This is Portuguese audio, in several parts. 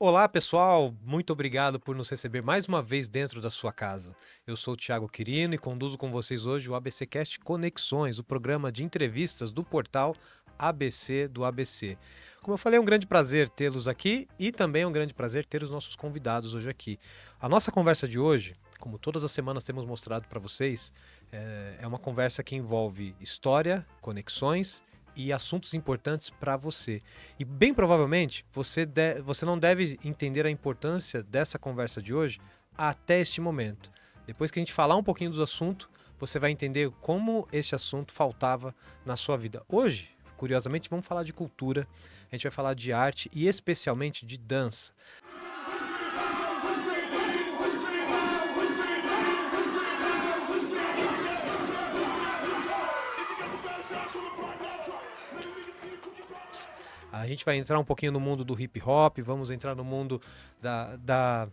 Olá, pessoal! Muito obrigado por nos receber mais uma vez dentro da sua casa. Eu sou o Thiago Quirino e conduzo com vocês hoje o ABCcast Conexões, o programa de entrevistas do portal ABC do ABC. Como eu falei, é um grande prazer tê-los aqui e também é um grande prazer ter os nossos convidados hoje aqui. A nossa conversa de hoje, como todas as semanas temos mostrado para vocês, é uma conversa que envolve história, conexões e assuntos importantes para você. E bem provavelmente você não deve entender a importância dessa conversa de hoje até este momento. Depois que a gente falar um pouquinho do assunto, você vai entender como este assunto faltava na sua vida. Hoje, curiosamente, vamos falar de cultura, a gente vai falar de arte e especialmente de dança. A gente vai entrar um pouquinho no mundo do hip hop, vamos entrar no mundo da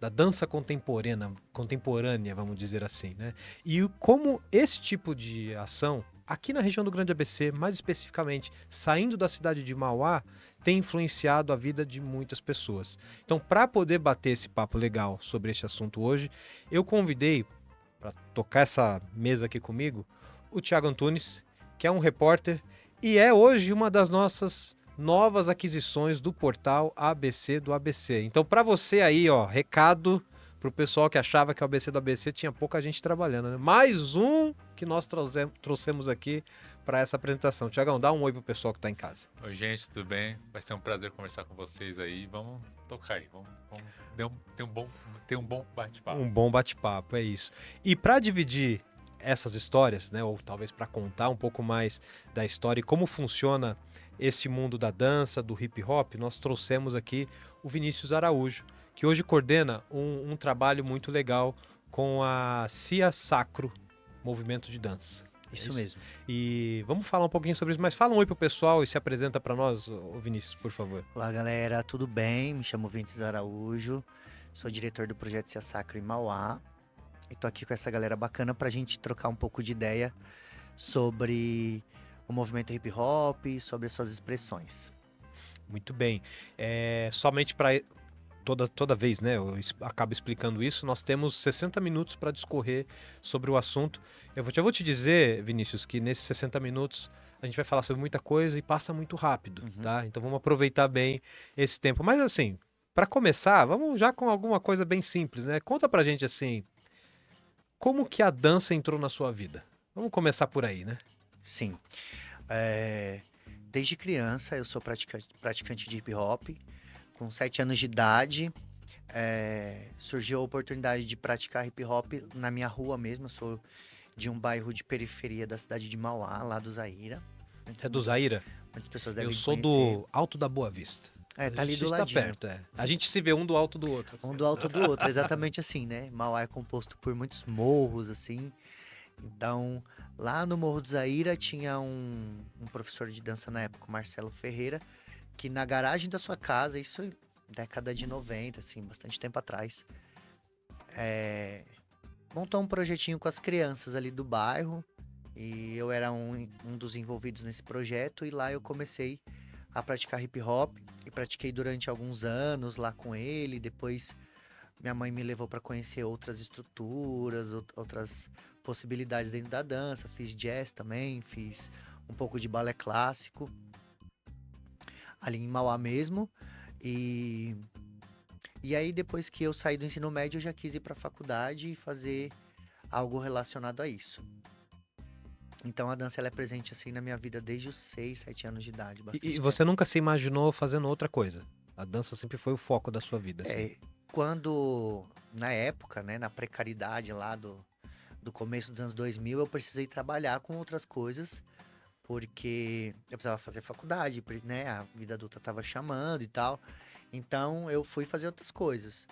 dança contemporânea, vamos dizer assim, né? E como esse tipo de ação, aqui na região do Grande ABC, mais especificamente, saindo da cidade de Mauá, tem influenciado a vida de muitas pessoas. Então, para poder bater esse papo legal sobre esse assunto hoje, eu convidei para tocar essa mesa aqui comigo o Thiago Antunes, que é um repórter e é hoje uma das nossas novas aquisições do portal ABC do ABC. Então, para você aí, ó, recado pro pessoal que achava que o ABC do ABC tinha pouca gente trabalhando, né? Mais um que nós trouxemos aqui para essa apresentação. Tiagão, dá um oi pro pessoal que tá em casa. Oi, gente, tudo bem? Vai ser um prazer conversar com vocês aí. Vamos tocar aí, vamos ter um bom bate-papo. Um bom bate-papo, é isso. E para dividir essas histórias, né, ou talvez para contar um pouco mais da história e como funciona esse mundo da dança, do hip hop, nós trouxemos aqui o Vinícius Araújo, que hoje coordena um trabalho muito legal com a Cia Sacro, movimento de dança. Isso mesmo. E vamos falar um pouquinho sobre isso, mas fala um oi pro pessoal e se apresenta para nós, ô Vinícius, por favor. Olá, galera, tudo bem? Me chamo Vinícius Araújo, sou diretor do projeto Cia Sacro em Mauá e tô aqui com essa galera bacana pra gente trocar um pouco de ideia sobre o movimento hip hop, sobre as suas expressões. Muito bem. Somente para toda vez, né, eu acabo explicando isso, nós temos 60 minutos para discorrer sobre o assunto. Já vou te dizer, Vinícius, que nesses 60 minutos a gente vai falar sobre muita coisa e passa muito rápido, tá? Então vamos aproveitar bem esse tempo. Mas assim, para começar, vamos já com alguma coisa bem simples, né? Conta pra gente assim, como que a dança entrou na sua vida? Vamos começar por aí, né? Sim. É, Desde criança eu sou praticante de hip hop. Com 7 anos de idade, surgiu a oportunidade de praticar hip hop na minha rua mesmo. Eu sou de um bairro de periferia da cidade de Mauá, lá do Zaira. É do Zaira? Muitas pessoas devem Eu sou conhecer. do Alto da Boa Vista. Tá ali do A gente tá ladinho. perto, é. A gente se vê um do alto do outro. Um do alto do outro, exatamente assim, né? Mauá é composto por muitos morros, assim. Então, lá no Morro do Zaira tinha um professor de dança na época, o Marcelo Ferreira, que na garagem da sua casa, isso década de 90, assim, bastante tempo atrás, montou um projetinho com as crianças ali do bairro. E eu era um dos envolvidos nesse projeto, e lá eu comecei a praticar hip hop e pratiquei durante alguns anos lá com ele. Depois minha mãe me levou para conhecer outras estruturas, outras possibilidades dentro da dança. Fiz jazz também, fiz um pouco de balé clássico ali em Mauá mesmo. E aí depois que eu saí do ensino médio, eu já quis ir para a faculdade e fazer algo relacionado a isso. Então a dança ela é presente assim na minha vida desde os 6, 7 anos de idade. E você nunca se imaginou fazendo outra coisa? A dança sempre foi o foco da sua vida. Assim. Quando, na época, né, na precariedade lá do começo dos anos 2000, eu precisei trabalhar com outras coisas, porque eu precisava fazer faculdade, né, a vida adulta estava chamando e tal. Então eu fui fazer outras coisas,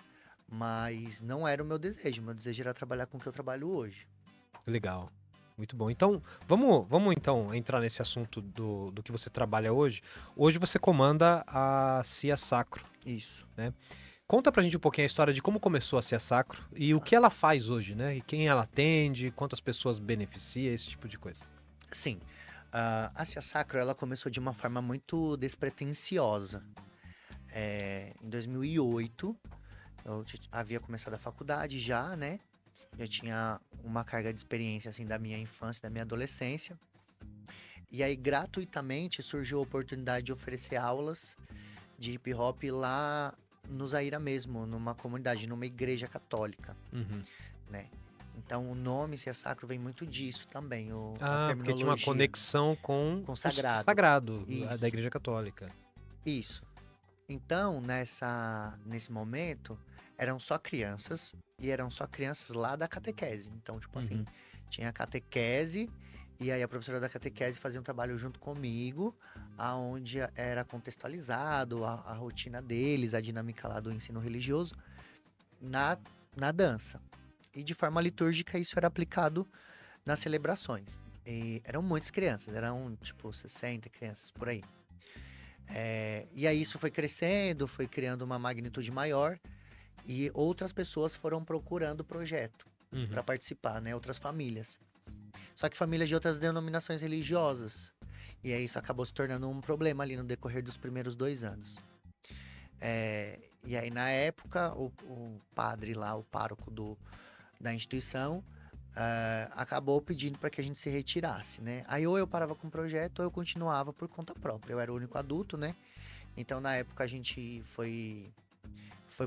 mas não era o meu desejo era trabalhar com o que eu trabalho hoje. Legal. Muito bom. Então, vamos então entrar nesse assunto do que você trabalha hoje. Hoje você comanda a Cia Sacro. Isso. Né? Conta pra gente um pouquinho a história de como começou a Cia Sacro e o que ela faz hoje, né? E quem ela atende, quantas pessoas beneficia, esse tipo de coisa. Sim. A Cia Sacro, ela começou de uma forma muito despretensiosa. Em 2008, eu havia começado a faculdade já, né? Já tinha uma carga de experiência, assim, da minha infância, da minha adolescência. E aí, gratuitamente, surgiu a oportunidade de oferecer aulas de hip hop lá no Zaira mesmo, numa comunidade, numa igreja católica, Uhum. né? Então, o nome Cia Sacro vem muito disso também, a Porque tinha uma terminologia. conexão com Com o sagrado. sagrado da Isso. Igreja Católica. Isso. Então, nesse momento, eram só crianças, e eram só crianças lá da catequese. Então, tipo assim, tinha a catequese, e aí a professora da catequese fazia um trabalho junto comigo, aonde era contextualizado a rotina deles, a dinâmica lá do ensino religioso, na dança. E de forma litúrgica, isso era aplicado nas celebrações. E eram muitas crianças, eram tipo 60 crianças por aí. E aí isso foi crescendo, foi criando uma magnitude maior e outras pessoas foram procurando o projeto Uhum. para participar, né? Outras famílias. Só que famílias de outras denominações religiosas. E aí isso acabou se tornando um problema ali no decorrer dos primeiros 2 anos. E aí na época o padre lá, o pároco da instituição, acabou pedindo para que a gente se retirasse, né? Aí ou eu parava com o projeto ou eu continuava por conta própria. Eu era o único adulto, né? Então na época a gente foi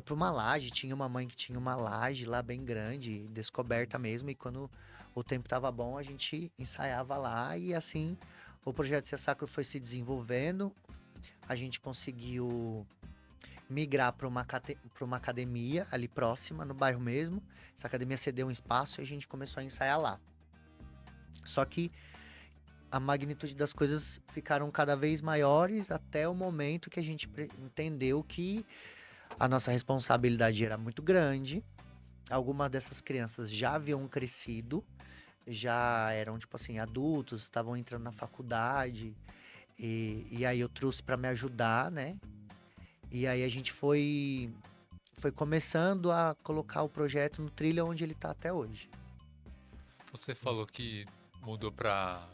para uma laje, tinha uma mãe que tinha uma laje lá bem grande, descoberta mesmo, e quando o tempo tava bom a gente ensaiava lá e assim o projeto Cia Sacro foi se desenvolvendo. A gente conseguiu migrar para uma academia ali próxima, no bairro mesmo. Essa academia cedeu um espaço e a gente começou a ensaiar lá. Só que a magnitude das coisas ficaram cada vez maiores até o momento que a gente entendeu que a nossa responsabilidade era muito grande. Algumas dessas crianças já haviam crescido, já eram, tipo assim, adultos, estavam entrando na faculdade. E aí eu trouxe para me ajudar, né? E aí a gente foi começando a colocar o projeto no trilho onde ele tá até hoje. Você falou que mudou pra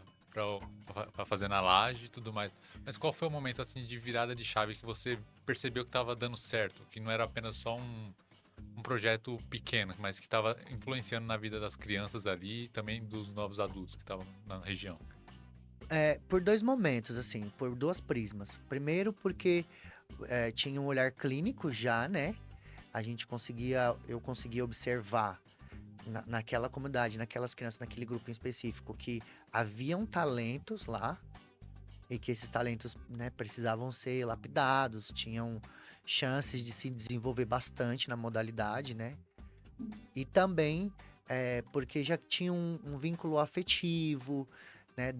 fazer na laje e tudo mais. Mas qual foi o momento assim de virada de chave que você percebeu que estava dando certo? Que não era apenas só um projeto pequeno, mas que estava influenciando na vida das crianças ali e também dos novos adultos que estavam na região? Por 2 momentos, assim, por 2 prismas. Primeiro porque tinha um olhar clínico já, né? Eu conseguia observar naquela comunidade, naquelas crianças, naquele grupo em específico, que haviam talentos lá e que esses talentos, né, precisavam ser lapidados, tinham chances de se desenvolver bastante na modalidade, né? E também porque já tinha um vínculo afetivo, né,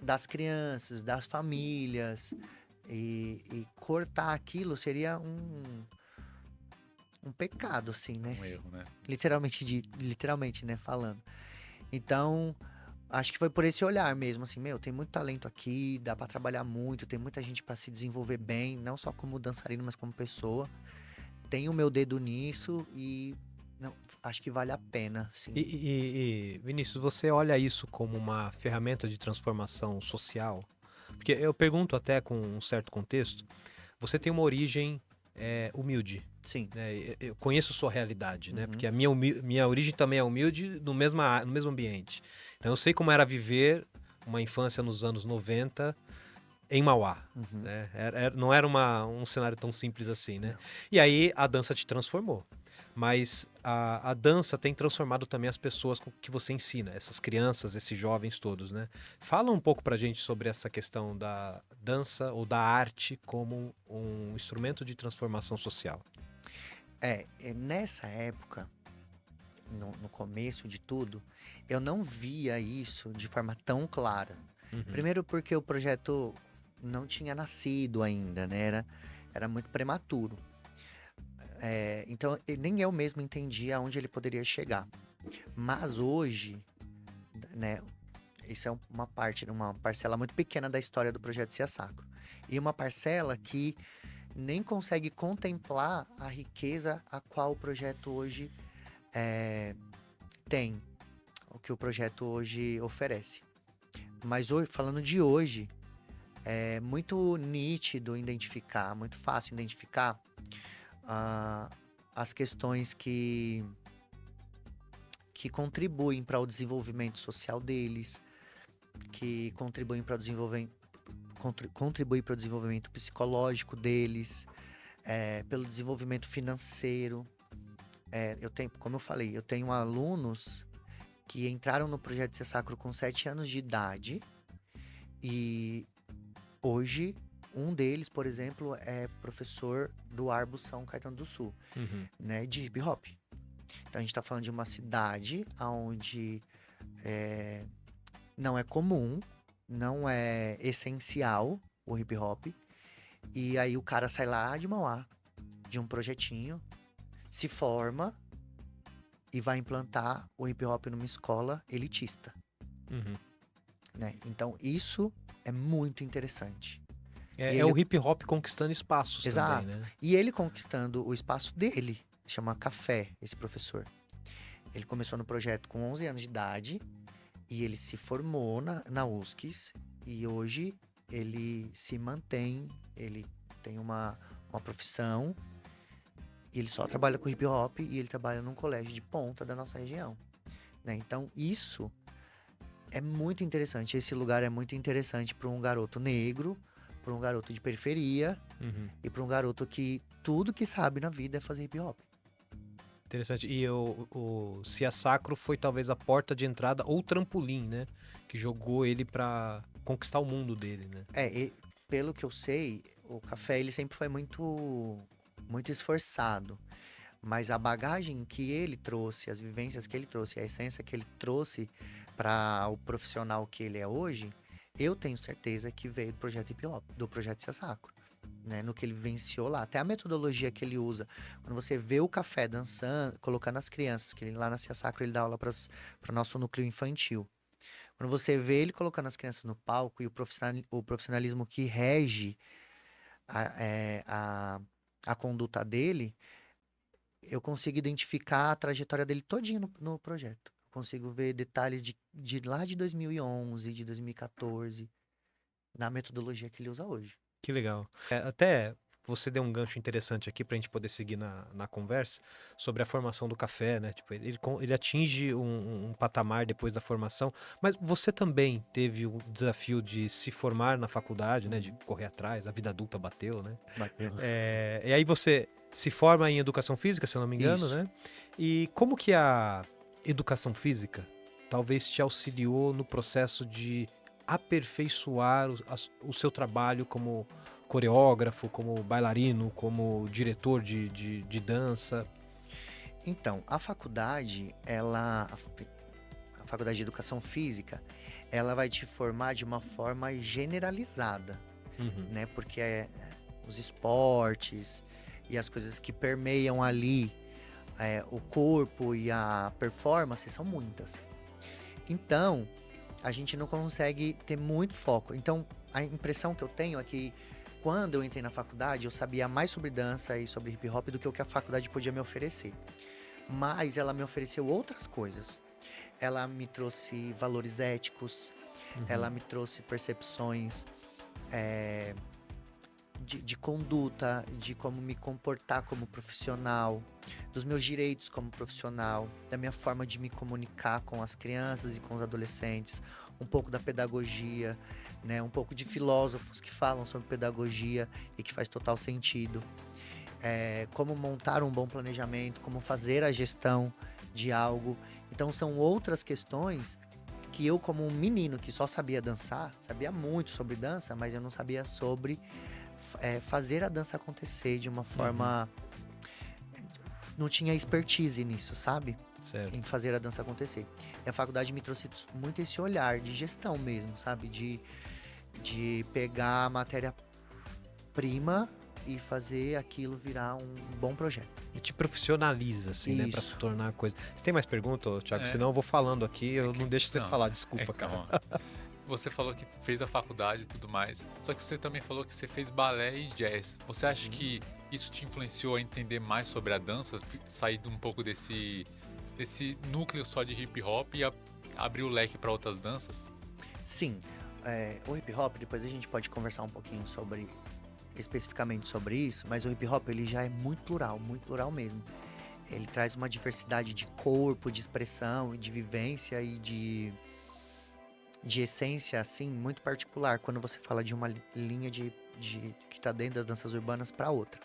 das crianças, das famílias, e cortar aquilo seria um pecado, assim, né? Um erro, né? Literalmente, né, falando. Então, acho que foi por esse olhar mesmo, assim, tem muito talento aqui, dá pra trabalhar muito, tem muita gente pra se desenvolver bem, não só como dançarino, mas como pessoa. Tenho o meu dedo nisso e não, acho que vale a pena, sim. E, Vinícius, você olha isso como uma ferramenta de transformação social? Porque eu pergunto até com um certo contexto, você tem uma origem humilde, Sim. né? Eu conheço sua realidade, né? Uhum. Porque a minha origem também é humilde no mesmo ambiente. Então eu sei como era viver uma infância nos anos 90 em Mauá. Uhum. Né? Não era um cenário tão simples assim, né? Não. E aí a dança te transformou. Mas a dança tem transformado também as pessoas que você ensina, essas crianças, esses jovens todos, né? Fala um pouco pra gente sobre essa questão da dança ou da arte como um instrumento de transformação social. Nessa época, no começo de tudo, eu não via isso de forma tão clara. Uhum. Primeiro porque o projeto não tinha nascido ainda, né? Era muito prematuro. Então, nem eu mesmo entendia aonde ele poderia chegar. Mas hoje, né? Isso é uma parcela muito pequena da história do projeto Cia Sacro. E uma parcela que nem consegue contemplar a riqueza a qual o projeto hoje tem, o que o projeto hoje oferece. Mas hoje, falando de hoje, é muito nítido identificar, muito fácil identificar as questões que contribuem para o desenvolvimento social deles, que contribuem para o desenvolvimento psicológico deles, pelo desenvolvimento financeiro. Como eu falei, eu tenho alunos que entraram no projeto Ser Sacro com 7 anos de idade e hoje um deles, por exemplo, é professor do Arbo São Caetano do Sul, né, de hip hop. Então a gente está falando de uma cidade onde não é comum, não é essencial o hip hop. E aí o cara sai lá de Mauá, de um projetinho, se forma e vai implantar o hip hop numa escola elitista. Né? Então isso é muito interessante. É o hip hop conquistando espaços. Exato. Também, né? E ele conquistando o espaço dele, chama Café, esse professor. Ele começou no projeto com 11 anos de idade e ele se formou na USCS e hoje ele se mantém, ele tem uma profissão e ele só trabalha com hip hop e ele trabalha num colégio de ponta da nossa região. Né? Então isso é muito interessante, esse lugar é muito interessante para um garoto negro, para um garoto de periferia e para um garoto que tudo que sabe na vida é fazer hip hop. Interessante. E o Cia Sacro foi talvez a porta de entrada ou trampolim, né? Que jogou ele pra conquistar o mundo dele, né? E, pelo que eu sei, o Café ele sempre foi muito esforçado. Mas a bagagem que ele trouxe, as vivências que ele trouxe, a essência que ele trouxe para o profissional que ele é hoje, eu tenho certeza que veio do projeto hip hop, do projeto Cia Sacro. Né, no que ele vivenciou lá, até a metodologia que ele usa. Quando você vê o Café dançando, colocando as crianças, que lá na Cia Sacro ele dá aula para o nosso núcleo infantil. Quando você vê ele colocando as crianças no palco e o profissionalismo que rege a conduta dele, eu consigo identificar a trajetória dele todinho no projeto. Eu consigo ver detalhes de lá de 2011, de 2014, na metodologia que ele usa hoje. Que legal. Até você deu um gancho interessante aqui pra gente poder seguir na conversa sobre a formação do Café, né? Tipo, ele atinge um patamar depois da formação, mas você também teve o desafio de se formar na faculdade, né? De correr atrás, a vida adulta bateu, né? Bateu. E aí você se forma em Educação Física, se eu não me engano, Isso. né? E como que a Educação Física talvez te auxiliou no processo de aperfeiçoar o seu trabalho como coreógrafo, como bailarino, como diretor de dança? Então, a faculdade, a faculdade de Educação Física, ela vai te formar de uma forma generalizada, né? Porque os esportes e as coisas que permeiam ali o corpo e a performance são muitas. Então, a gente não consegue ter muito foco. Então, a impressão que eu tenho é que quando eu entrei na faculdade, eu sabia mais sobre dança e sobre hip hop do que o que a faculdade podia me oferecer. Mas ela me ofereceu outras coisas. Ela me trouxe valores éticos, ela me trouxe percepções de conduta, de como me comportar como profissional, dos meus direitos como profissional, da minha forma de me comunicar com as crianças e com os adolescentes, um pouco da pedagogia, né? Um pouco de filósofos que falam sobre pedagogia e que faz total sentido. Como montar um bom planejamento, como fazer a gestão de algo. Então são outras questões que eu, como um menino que só sabia dançar, sabia muito sobre dança, mas eu não sabia sobre fazer a dança acontecer de uma forma... Não tinha expertise nisso, sabe? Certo. Em fazer a dança acontecer. E a faculdade me trouxe muito esse olhar de gestão mesmo, sabe? De pegar a matéria-prima e fazer aquilo virar um bom projeto. E te profissionaliza, assim, né? Pra se Isso. tornar coisa. Você tem mais perguntas, Thiago? É. Senão eu vou falando aqui, eu não deixo você Não, falar, desculpa, cara. Então, você falou que fez a faculdade e tudo mais, só que você também falou que você fez balé e jazz. Você acha que isso te influenciou a entender mais sobre a dança, sair um pouco desse núcleo só de hip hop e abrir o leque para outras danças? Sim. o hip hop, depois a gente pode conversar um pouquinho especificamente sobre isso, mas o hip hop ele já é muito plural mesmo. Ele traz uma diversidade de corpo, de expressão, de vivência e de essência, assim, muito particular, quando você fala de uma linha que está dentro das danças urbanas para outra.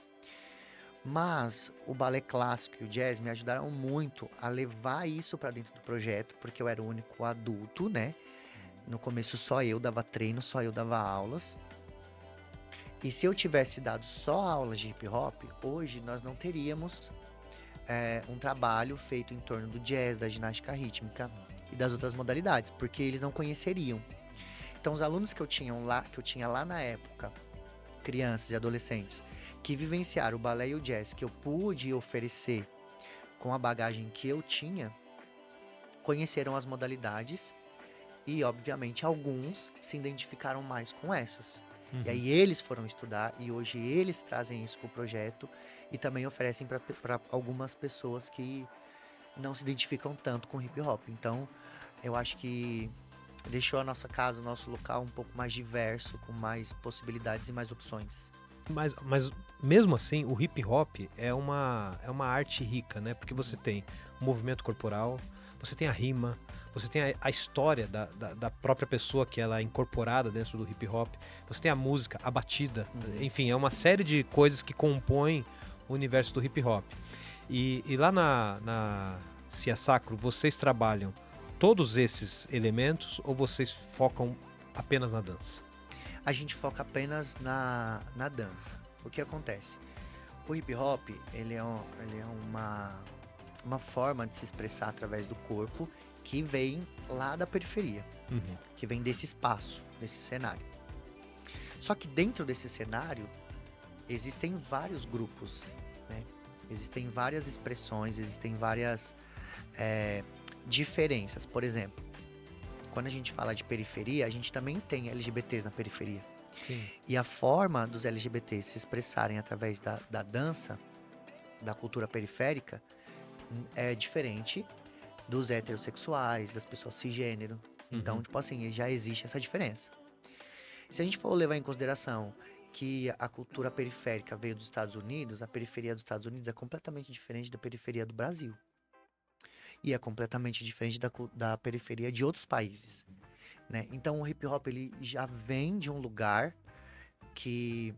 Mas o balé clássico e o jazz me ajudaram muito a levar isso para dentro do projeto, porque eu era o único adulto, né? No começo só eu dava treino, só eu dava aulas. E se eu tivesse dado só aulas de hip hop, hoje nós não teríamos um trabalho feito em torno do jazz, da ginástica rítmica e das outras modalidades, porque eles não conheceriam. Então os alunos que eu tinha lá na época, crianças e adolescentes, que vivenciaram o balé e o jazz que eu pude oferecer com a bagagem que eu tinha, conheceram as modalidades e, obviamente, alguns se identificaram mais com essas. E aí eles foram estudar e hoje eles trazem isso para o projeto e também oferecem para algumas pessoas que não se identificam tanto com hip hop. Então, eu acho que deixou a nossa casa, o nosso local um pouco mais diverso, com mais possibilidades e mais opções. Mas mesmo assim, o hip hop é uma arte rica, né? Porque você tem o movimento corporal, você tem a rima, você tem a história da própria pessoa que ela é incorporada dentro do hip hop, você tem a música, a batida, enfim, é uma série de coisas que compõem o universo do hip hop. E lá na Cia Sacro, vocês trabalham todos esses elementos ou vocês focam apenas na dança? A gente foca apenas na dança. O que acontece? O hip hop, ele é uma forma de se expressar através do corpo que vem lá da periferia, que vem desse espaço, desse cenário. Só que dentro desse cenário existem vários grupos, né? Existem várias expressões, existem várias diferenças. Por exemplo, quando a gente fala de periferia, a gente também tem LGBTs na periferia. Sim. E a forma dos LGBTs se expressarem através da dança, da cultura periférica, é diferente dos heterossexuais, das pessoas cisgênero. Então, tipo assim, já existe essa diferença. Se a gente for levar em consideração que a cultura periférica veio dos Estados Unidos, a periferia dos Estados Unidos é completamente diferente da periferia do Brasil. E é completamente diferente da periferia de outros países, né? Então o hip hop ele já vem de um lugar que,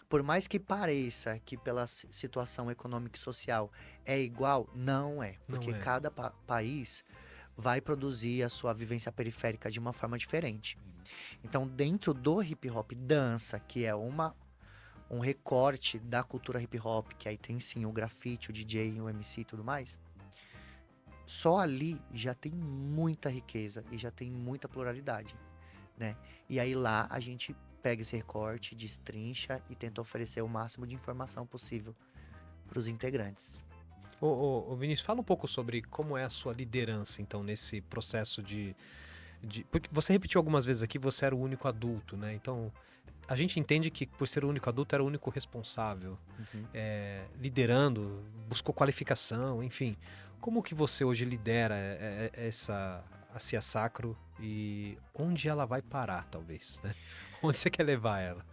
por mais que pareça que pela situação econômica e social é igual, não é. Porque Não é. cada país vai produzir a sua vivência periférica de uma forma diferente. Então dentro do hip hop dança, que é um recorte da cultura hip hop, que aí tem sim o grafite, o DJ, o MC e tudo mais, só ali já tem muita riqueza e já tem muita pluralidade, né? E aí lá a gente pega esse recorte, destrincha e tenta oferecer o máximo de informação possível para os integrantes. Ô Vinícius, fala um pouco sobre como é a sua liderança, então, nesse processo porque você repetiu algumas vezes aqui, você era o único adulto, né? Então, a gente entende que por ser o único adulto, era o único responsável, liderando, buscou qualificação, enfim. Como que você hoje lidera a Cia Sacro e onde ela vai parar, talvez, né? Onde você quer levar ela?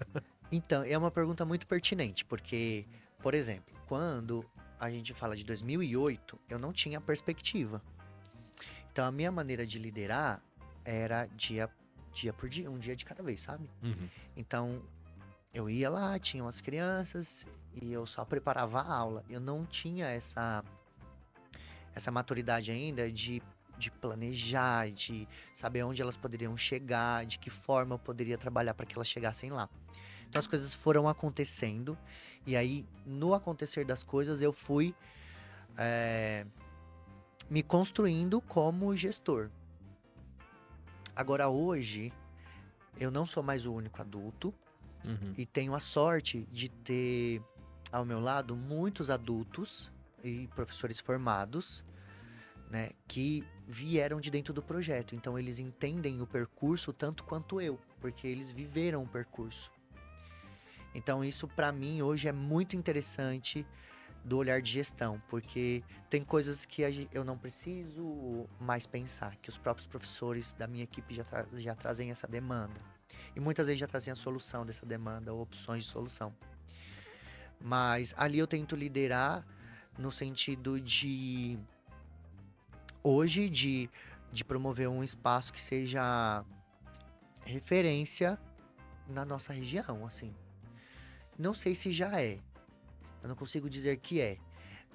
Então, é uma pergunta muito pertinente, porque, por exemplo, quando a gente fala de 2008, eu não tinha perspectiva. Então, a minha maneira de liderar era dia por dia, um dia de cada vez, sabe? Então, eu ia lá, tinham as crianças e eu só preparava a aula. Eu não tinha essa maturidade ainda de planejar, de saber onde elas poderiam chegar, de que forma eu poderia trabalhar para que elas chegassem lá. Então as coisas foram acontecendo e aí no acontecer das coisas eu fui me construindo como gestor. Agora hoje eu não sou mais o único adulto e tenho a sorte de ter ao meu lado muitos adultos e professores formados, né, que vieram de dentro do projeto. Então eles entendem o percurso tanto quanto eu, porque eles viveram o percurso. Então isso para mim hoje é muito interessante do olhar de gestão, porque tem coisas que eu não preciso mais pensar, que os próprios professores da minha equipe já trazem essa demanda. E muitas vezes já trazem a solução dessa demanda, ou opções de solução. Mas ali eu tento liderar no sentido de, hoje, de promover um espaço que seja referência na nossa região, assim. Não sei se já é, eu não consigo dizer que é,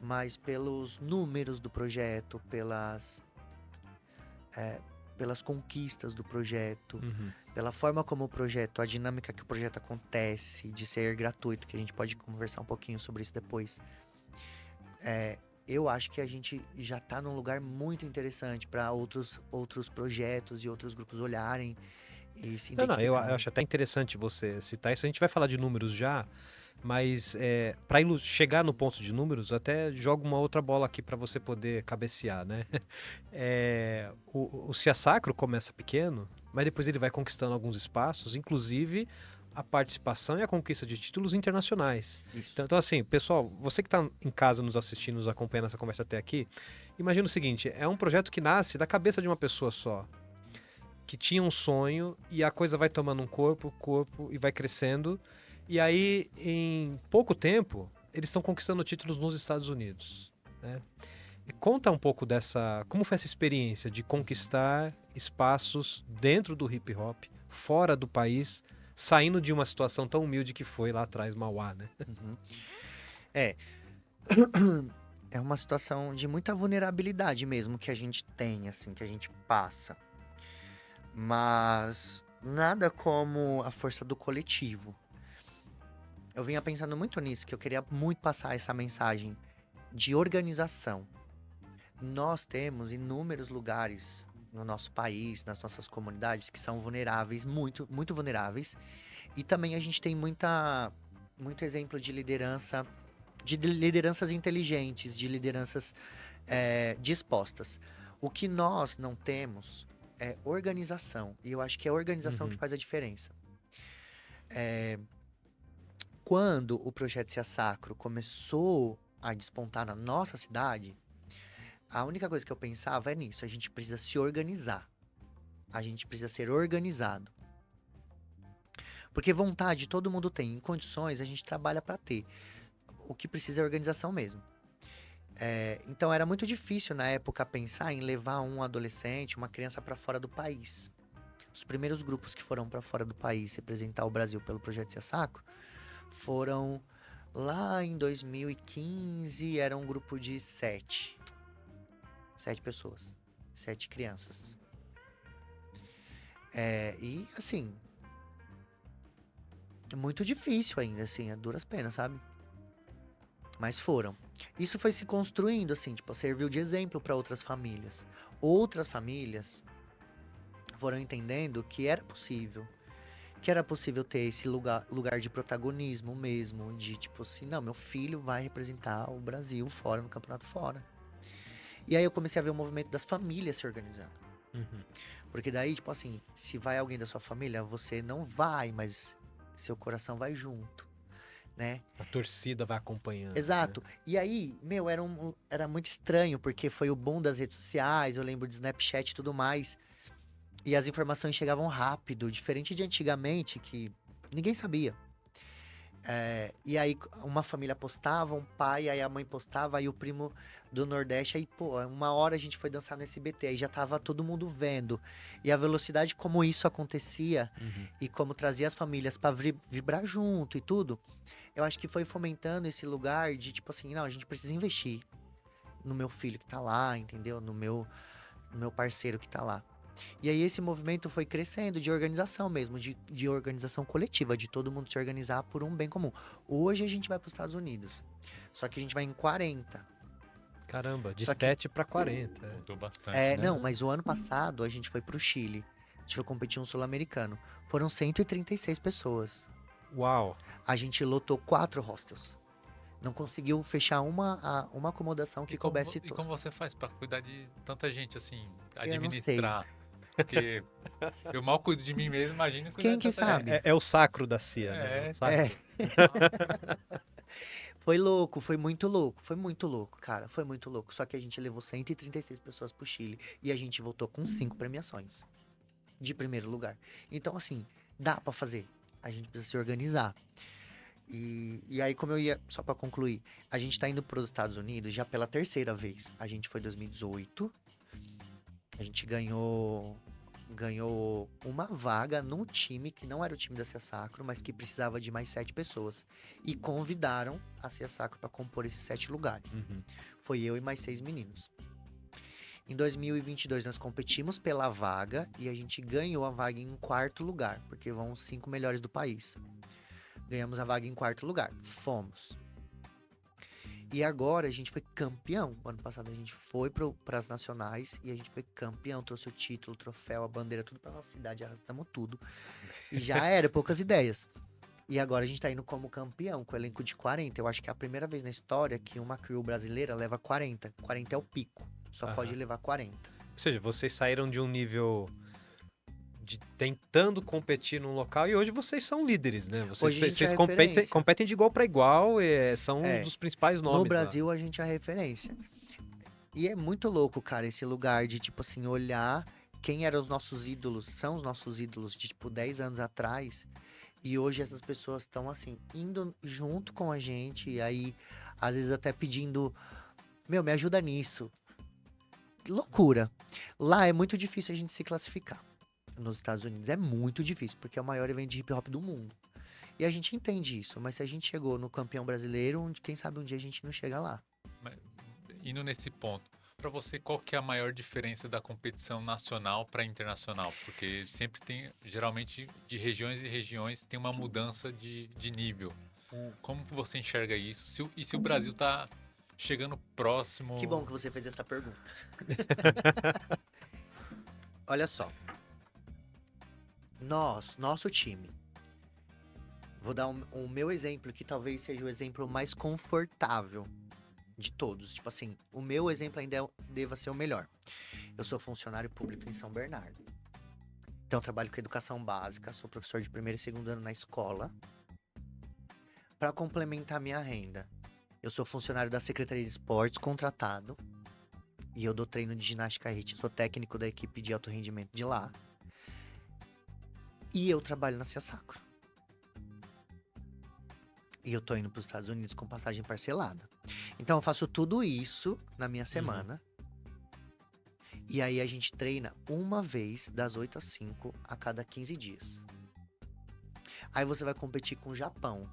mas pelos números do projeto, pelas conquistas do projeto, Uhum. pela forma como o projeto, a dinâmica que o projeto acontece, de ser gratuito, que a gente pode conversar um pouquinho sobre isso depois. Eu acho que a gente já está num lugar muito interessante para outros projetos e outros grupos olharem e se Não, eu identificarem. acho até interessante você citar isso. A gente vai falar de números já, mas para chegar no ponto de números, até jogo uma outra bola aqui para você poder cabecear, né? O Cia Sacro começa pequeno, mas depois ele vai conquistando alguns espaços, inclusive a participação e a conquista de títulos internacionais. Isso. Então, assim, pessoal, você que está em casa nos assistindo, nos acompanhando essa conversa até aqui, imagina o seguinte, é um projeto que nasce da cabeça de uma pessoa só, que tinha um sonho e a coisa vai tomando um corpo e vai crescendo. E aí, em pouco tempo, eles estão conquistando títulos nos Estados Unidos, né? E conta um pouco como foi essa experiência de conquistar espaços dentro do hip hop, fora do país, saindo de uma situação tão humilde que foi lá atrás Mauá, né? Uhum. É uma situação de muita vulnerabilidade mesmo que a gente tem, assim, que a gente passa. Mas nada como a força do coletivo. Eu vinha pensando muito nisso, que eu queria muito passar essa mensagem de organização. Nós temos inúmeros lugares no nosso país, nas nossas comunidades, que são vulneráveis, muito, muito vulneráveis. E também a gente tem muito exemplo de lideranças inteligentes, de lideranças dispostas. O que nós não temos é organização. E eu acho que é a organização que faz a diferença. Quando o projeto Cia Sacro começou a despontar na nossa cidade, a única coisa que eu pensava é nisso. A gente precisa se organizar. A gente precisa ser organizado. Porque vontade todo mundo tem. Em condições, a gente trabalha para ter. O que precisa é organização mesmo. Então era muito difícil na época pensar em levar um adolescente, uma criança para fora do país. Os primeiros grupos que foram para fora do país representar o Brasil pelo projeto Cia Sacro foram lá em 2015, era um grupo de 7 pessoas, 7 crianças. E assim, muito difícil ainda, assim, a duras penas, sabe? Mas foram. Isso foi se construindo, assim, tipo, serviu de exemplo para outras famílias. Outras famílias foram entendendo que era possível ter esse lugar de protagonismo mesmo, de tipo assim, não, meu filho vai representar o Brasil fora, no campeonato fora. E aí eu comecei a ver o movimento das famílias se organizando. Porque daí, tipo assim, se vai alguém da sua família, você não vai, mas seu coração vai junto, né? A torcida vai acompanhando. Exato. Né? E aí, meu, era muito estranho, porque foi o boom das redes sociais, eu lembro de Snapchat e tudo mais. E as informações chegavam rápido, diferente de antigamente, que ninguém sabia. E aí, uma família postava, um pai, aí a mãe postava, aí o primo do Nordeste, aí, pô, uma hora a gente foi dançar no SBT, aí já tava todo mundo vendo. E a velocidade como isso acontecia, e como trazia as famílias pra vibrar junto e tudo, eu acho que foi fomentando esse lugar de, tipo assim, não, a gente precisa investir no meu filho que tá lá, entendeu? No meu parceiro que tá lá. E aí esse movimento foi crescendo de organização mesmo, de organização coletiva, de todo mundo se organizar por um bem comum. Hoje a gente vai para os Estados Unidos, só que a gente vai em 40. Caramba, de Só que- 7 para 40. Mudou bastante, né? Não, mas o ano passado a gente foi pro Chile. A gente foi competir um sul-americano. Foram 136 pessoas. Uau! A gente lotou 4 hostels. Não conseguiu fechar uma acomodação que coubesse E todos. como você faz pra cuidar de tanta gente, assim, Eu não sei. administrar? Porque eu mal cuido de mim mesmo, imagina cuidar Quem de que tanta gente. sabe? É o sacro da CIA, né? É. O sacro. Foi louco, foi muito louco, foi muito louco, cara, foi muito louco. Só que a gente levou 136 pessoas pro Chile e a gente voltou com 5 premiações de primeiro lugar. Então, assim, dá pra fazer. A gente precisa se organizar. E aí, como eu ia, só pra concluir, a gente tá indo pros Estados Unidos já pela terceira vez. A gente foi em 2018, a gente ganhou uma vaga num time que não era o time da Cia Sacro, mas que precisava de mais 7 pessoas. E convidaram a Cia Sacro para compor esses 7 lugares. Uhum. Foi eu e mais 6 meninos. Em 2022 nós competimos pela vaga e a gente ganhou a vaga em quarto lugar, porque vão os 5 melhores do país. Ganhamos a vaga em quarto lugar. Fomos. E agora a gente foi campeão. O ano passado a gente foi para as nacionais e a gente foi campeão. Trouxe o título, o troféu, a bandeira, tudo para nossa cidade. Arrastamos tudo. E já era, poucas ideias. E agora a gente tá indo como campeão, com o elenco de 40. Eu acho que é a primeira vez na história que uma crew brasileira leva 40. 40 é o pico. Só pode Aham. levar 40. Ou seja, vocês saíram de um nível de tentando competir num local e hoje vocês são líderes, né? Vocês, Hoje a gente é vocês competem, referência. competem de igual para igual, são um É, dos principais nomes No lá. Brasil a gente é a referência. E é muito louco, cara, esse lugar de, tipo assim, olhar quem eram os nossos ídolos, são os nossos ídolos de, tipo, 10 anos atrás. E hoje essas pessoas estão, assim, indo junto com a gente. E aí, às vezes até pedindo, meu, me ajuda nisso. Loucura. Lá é muito difícil a gente se classificar. Nos Estados Unidos é muito difícil, porque é o maior evento de hip hop do mundo. E a gente entende isso, mas se a gente chegou no campeão brasileiro, quem sabe um dia a gente não chega lá. Mas, indo nesse ponto, para você, qual que é a maior diferença da competição nacional para internacional? Porque sempre tem, geralmente, de regiões e regiões, tem uma mudança de nível. Como que você enxerga isso? E se o Brasil tá chegando próximo... Que bom que você fez essa pergunta. Olha só. Nosso time. Vou dar o meu exemplo, que talvez seja o exemplo mais confortável de todos. Tipo assim, o meu exemplo ainda deva ser o melhor. Eu sou funcionário público em São Bernardo. Então, eu trabalho com educação básica, sou professor de primeiro e segundo ano na escola. Para complementar minha renda, eu sou funcionário da Secretaria de Esportes, contratado. E eu dou treino de ginástica HIIT. Sou técnico da equipe de alto rendimento de lá. E eu trabalho na Cia Sacro. E eu tô indo para os Estados Unidos com passagem parcelada. Então eu faço tudo isso na minha semana. E aí a gente treina uma vez das 8 às 5 a cada 15 dias. Aí você vai competir com o Japão.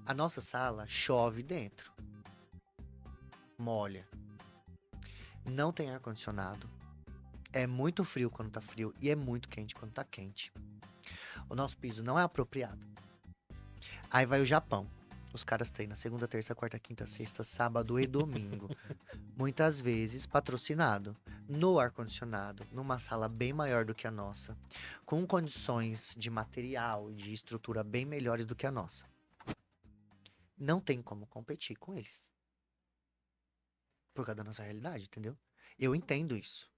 A nossa sala chove dentro. Molha. Não tem ar-condicionado. É muito frio quando tá frio e é muito quente quando tá quente. O nosso piso não é apropriado. Aí vai o Japão. Os caras treinam segunda, terça, quarta, quinta, sexta, sábado e domingo. Muitas vezes patrocinado. No ar-condicionado, numa sala bem maior do que a nossa. Com condições de material e de estrutura bem melhores do que a nossa. Não tem como competir com eles. Por causa da nossa realidade, entendeu? Eu entendo isso.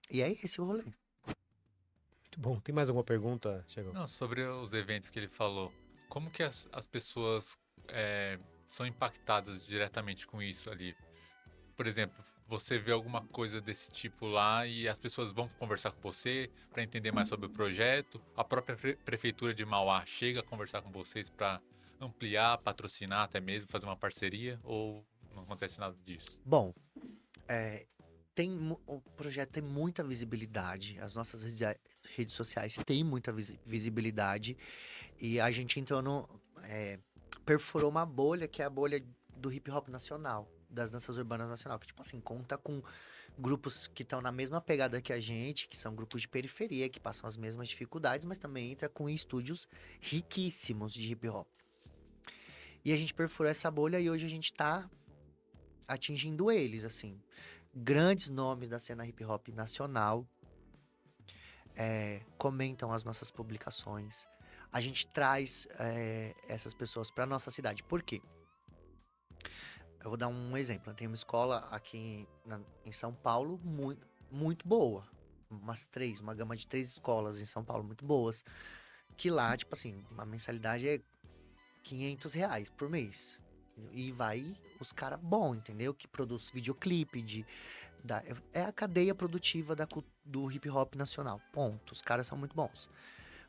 E é esse o rolê. Muito bom. Tem mais alguma pergunta, Thiago? Não, sobre os eventos que ele falou, como que as pessoas são impactadas diretamente com isso ali? Por exemplo, você vê alguma coisa desse tipo lá e as pessoas vão conversar com você para entender mais sobre o projeto? A própria prefeitura de Mauá chega a conversar com vocês para ampliar, patrocinar até mesmo, fazer uma parceria? Ou não acontece nada disso? Bom, o projeto tem muita visibilidade. As nossas redes sociais têm muita visibilidade. E a gente, então, perfurou uma bolha, que é a bolha do hip hop nacional, das danças urbanas nacional. Que, tipo assim, conta com grupos que estão na mesma pegada que a gente, que são grupos de periferia, que passam as mesmas dificuldades, mas também entra com estúdios riquíssimos de hip hop. E a gente perfurou essa bolha e hoje a gente tá atingindo eles, assim. Grandes nomes da cena hip hop nacional comentam as nossas publicações. A gente traz essas pessoas para nossa cidade. Por quê? Eu vou dar um exemplo. Tem uma escola aqui em São Paulo muito boa. Uma gama de 3 escolas em São Paulo muito boas. Que lá, tipo assim, uma mensalidade é R$ 500 por mês. E vai os caras bons, entendeu? Que produz videoclipe, é a cadeia produtiva do hip hop nacional. Ponto. Os caras são muito bons.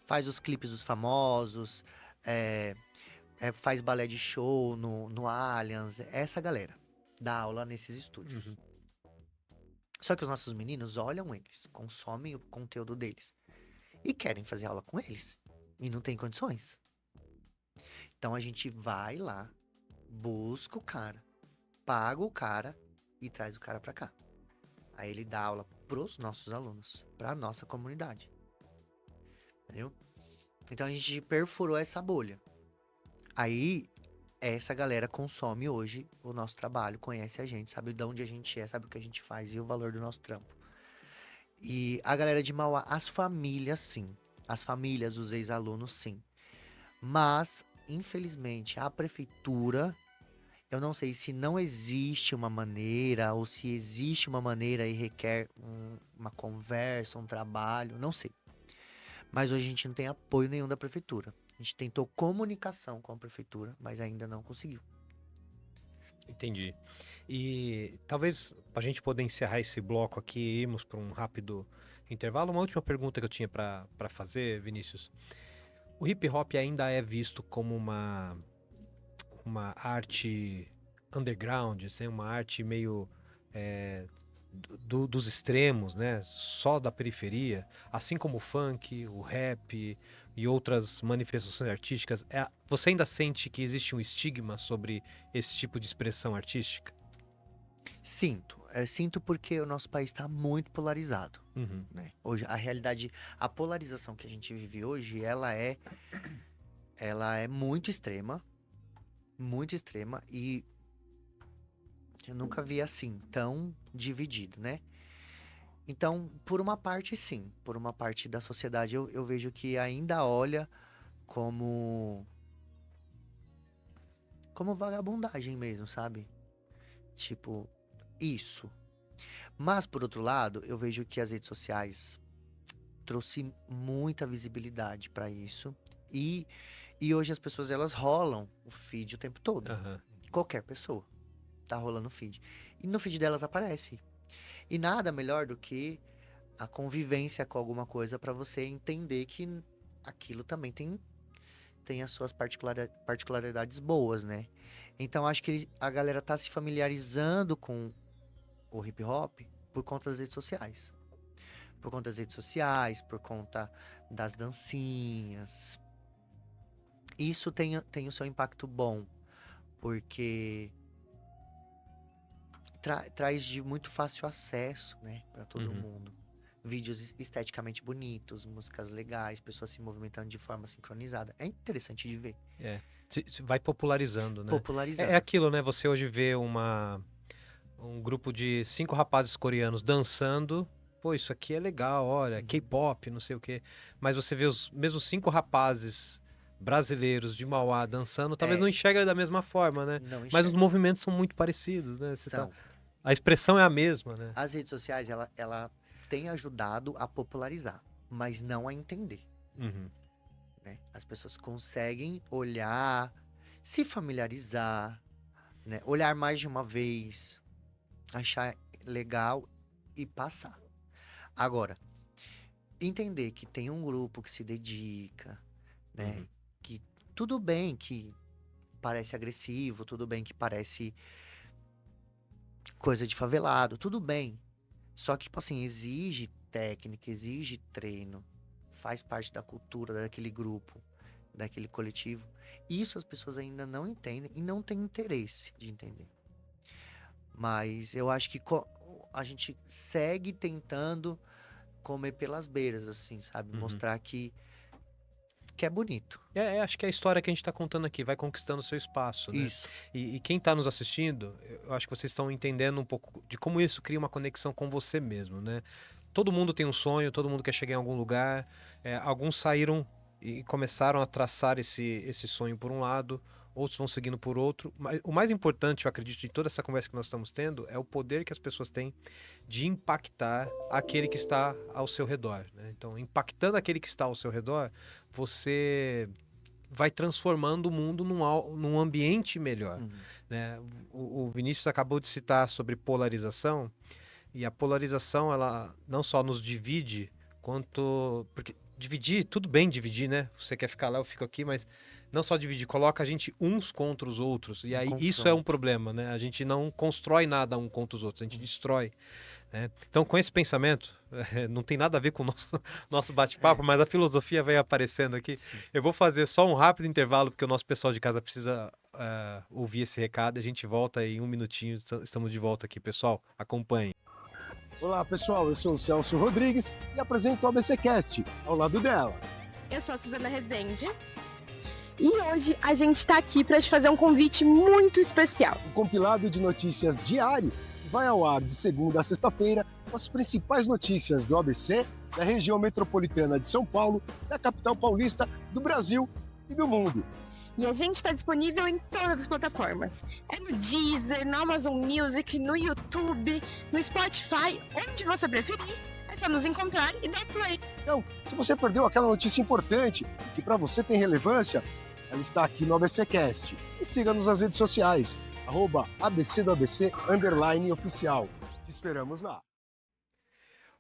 Faz os clipes dos famosos, faz balé de show no Allianz. É essa galera dá aula nesses estúdios. Uhum. Só que os nossos meninos olham eles, consomem o conteúdo deles e querem fazer aula com eles. E não tem condições. Então a gente vai lá, busca o cara, paga o cara e traz o cara pra cá. Aí ele dá aula pros nossos alunos, pra nossa comunidade. Entendeu? Então a gente perfurou essa bolha. Aí essa galera consome hoje o nosso trabalho, conhece a gente, sabe de onde a gente é, sabe o que a gente faz e o valor do nosso trampo. E a galera de Mauá, as famílias sim. As famílias, os ex-alunos sim. Mas, infelizmente, a prefeitura, eu não sei se não existe uma maneira, ou se existe uma maneira e requer uma conversa, um trabalho, não sei. Mas hoje a gente não tem apoio nenhum da prefeitura. A gente tentou comunicação com a prefeitura, mas ainda não conseguiu. Entendi. E talvez, para a gente poder encerrar esse bloco aqui e irmos para um rápido intervalo, uma última pergunta que eu tinha para fazer, Vinícius. O hip hop ainda é visto como uma arte underground, assim, uma arte meio dos extremos, né? Só da periferia, assim como o funk, o rap e outras manifestações artísticas. Você ainda sente que existe um estigma sobre esse tipo de expressão artística? Sinto. Sinto porque o nosso país está muito polarizado. Uhum. Né? Hoje, a realidade, a polarização que a gente vive hoje, ela é muito extrema e eu nunca vi assim, tão dividido, né? Então, por uma parte, sim. Por uma parte da sociedade, eu vejo que ainda olha como vagabundagem mesmo, sabe? Tipo, isso. Mas, por outro lado, eu vejo que as redes sociais trouxe muita visibilidade para isso. E hoje as pessoas, elas rolam o feed o tempo todo. Aham. Qualquer pessoa tá rolando o feed. E no feed delas aparece. E nada melhor do que a convivência com alguma coisa para você entender que aquilo também tem as suas particularidades boas, né? Então acho que a galera tá se familiarizando com o hip hop por conta das redes sociais. Por conta das redes sociais, por conta das dancinhas. Isso tem o seu impacto bom, porque traz de muito fácil acesso, né, para todo Uhum. mundo. Vídeos esteticamente bonitos, músicas legais, pessoas se movimentando de forma sincronizada. É interessante de ver. Se vai popularizando, né? É Popularizando. aquilo, né? Você hoje vê um grupo de 5 rapazes coreanos dançando. Pô, isso aqui é legal, olha, K-pop, não sei o quê. Mas você vê os mesmos 5 rapazes brasileiros de Mauá dançando, talvez não enxerga da mesma forma, né? Não Mas os enxerga. movimentos são muito parecidos, né? São. A expressão é a mesma, né? As redes sociais, ela tem ajudado a popularizar, mas não a entender. Uhum. Né? As pessoas conseguem olhar, se familiarizar, né? Olhar mais de uma vez, achar legal e passar. Agora, entender que tem um grupo que se dedica, né? Uhum. Que tudo bem que parece agressivo, tudo bem que parece coisa de favelado, tudo bem. Só que, tipo assim, exige técnica, exige treino, faz parte da cultura daquele grupo, daquele coletivo. Isso as pessoas ainda não entendem e não têm interesse de entender. Mas eu acho que a gente segue tentando comer pelas beiras, assim, sabe? Uhum. Mostrar que é bonito. Acho que é a história que a gente está contando aqui vai conquistando o seu espaço, né? Isso. E quem está nos assistindo, eu acho que vocês estão entendendo um pouco de como isso cria uma conexão com você mesmo, né? Todo mundo tem um sonho, todo mundo quer chegar em algum lugar. Alguns saíram e começaram a traçar esse sonho por um lado, outros vão seguindo por outro. Mas o mais importante, eu acredito, de toda essa conversa que nós estamos tendo, é o poder que as pessoas têm de impactar aquele que está ao seu redor, né? Então, impactando aquele que está ao seu redor, você vai transformando o mundo num ambiente melhor, Uhum. né? O Vinícius acabou de citar sobre polarização, e a polarização, ela não só nos divide, quanto... Porque dividir, tudo bem dividir, né? Você quer ficar lá, eu fico aqui, mas não só dividir, coloca a gente uns contra os outros. E aí isso é um Confronto. problema, né? A gente não constrói nada um contra os outros, a gente destrói, né? Então, com esse pensamento, não tem nada a ver com o nosso bate-papo, mas a filosofia vai aparecendo aqui. Sim. Eu vou fazer só um rápido intervalo, porque o nosso pessoal de casa precisa ouvir esse recado. A gente volta em um minutinho. Estamos de volta aqui, pessoal. Acompanhem. Olá, pessoal, eu sou o Celso Rodrigues e apresento o ABCcast, ao lado dela. Eu sou a Suzana Rezende e hoje a gente está aqui para te fazer um convite muito especial. Um compilado de notícias diário que vai ao ar de segunda a sexta-feira com as principais notícias do ABC, da região metropolitana de São Paulo, da capital paulista, do Brasil e do mundo. E a gente está disponível em todas as plataformas. É no Deezer, no Amazon Music, no YouTube, no Spotify, onde você preferir. É só nos encontrar e dar play. Então, se você perdeu aquela notícia importante e que para você tem relevância, ela está aqui no ABCcast. E siga-nos nas redes sociais, @ABC do ABC _oficial. Te esperamos lá.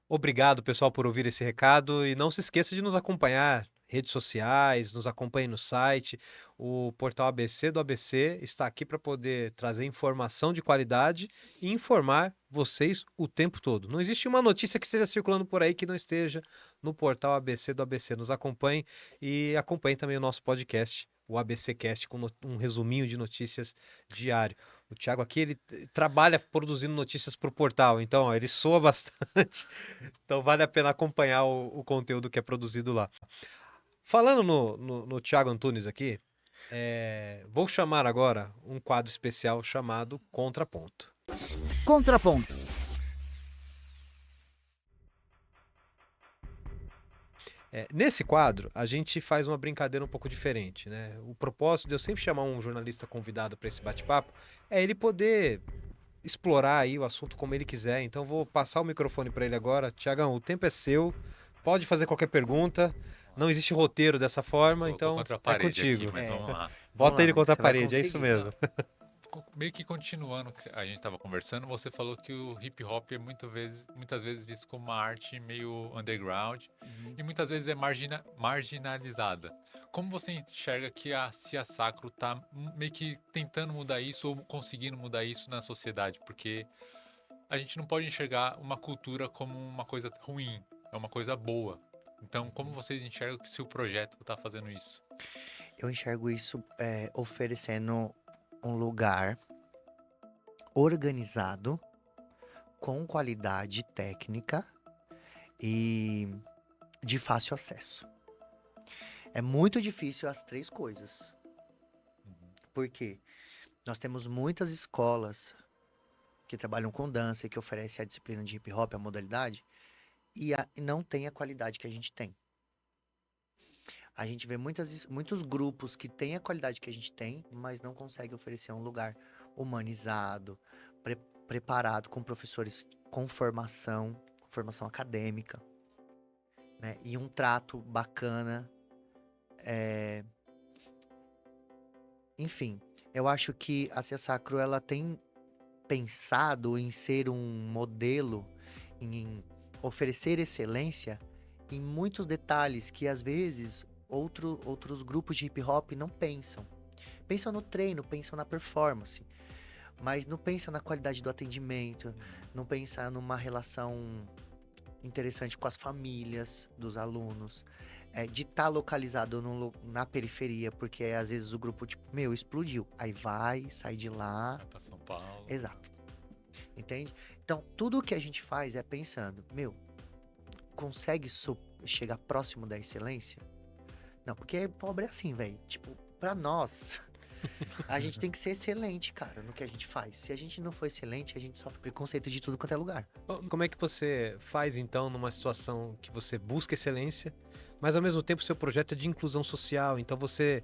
Obrigado, pessoal, por ouvir esse recado. E não se esqueça de nos acompanhar redes sociais, nos acompanhe no site. O portal ABC do ABC está aqui para poder trazer informação de qualidade e informar vocês o tempo todo. Não existe uma notícia que esteja circulando por aí que não esteja no portal ABC do ABC. Nos acompanhe e acompanhe também o nosso podcast, o ABCcast, com um resuminho de notícias diário. O Thiago aqui, ele trabalha produzindo notícias para o portal, então ó, ele soa bastante. Então vale a pena acompanhar o conteúdo que é produzido lá. Falando no Thiago Antunes aqui, vou chamar agora um quadro especial chamado Contraponto. Contraponto. Nesse quadro, a gente faz uma brincadeira um pouco diferente, né? O propósito de eu sempre chamar um jornalista convidado para esse bate-papo é ele poder explorar aí o assunto como ele quiser. Então vou passar o microfone para ele agora. Tiagão, o tempo é seu. Pode fazer qualquer pergunta. Não existe roteiro dessa forma, Colocou então contra a é parede contigo. aqui, mas vamos lá. Bota Vamos ele lá, contra a você vai parede, é isso conseguir. mesmo. Meio que continuando o que a gente estava conversando, você falou que o hip hop é muitas vezes visto como uma arte meio underground e muitas vezes é marginalizada. Como você enxerga que a Cia Sacro está meio que tentando mudar isso ou conseguindo mudar isso na sociedade? Porque a gente não pode enxergar uma cultura como uma coisa ruim, é uma coisa boa. Então, como vocês enxergam que seu projeto está fazendo isso? Eu enxergo isso oferecendo um lugar organizado, com qualidade técnica e de fácil acesso. É muito difícil as três coisas. Por quê? Nós temos muitas escolas que trabalham com dança e que oferecem a disciplina de hip hop, a modalidade, e não tem a qualidade que a gente tem. A gente vê muitos grupos que têm a qualidade que a gente tem, mas não conseguem oferecer um lugar humanizado, preparado, com professores com formação acadêmica, né? E um trato bacana. Enfim, eu acho que a Cia Sacro, ela tem pensado em ser um modelo, em oferecer excelência em muitos detalhes que às vezes outros grupos de hip hop não pensam. Pensam no treino, pensam na performance, mas não pensam na qualidade do atendimento, não pensam numa relação interessante com as famílias dos alunos, de estar localizado na periferia, porque às vezes o grupo, tipo, explodiu, aí sai de lá. Vai pra São Paulo. Exato. Entende? Então, tudo o que a gente faz é pensando, consegue chegar próximo da excelência? Não, porque pobre é assim, velho. Tipo, pra nós, a gente tem que ser excelente, cara, no que a gente faz. Se a gente não for excelente, a gente sofre preconceito de tudo quanto é lugar. Como é que você faz, então, numa situação que você busca excelência, mas ao mesmo tempo o seu projeto é de inclusão social, então você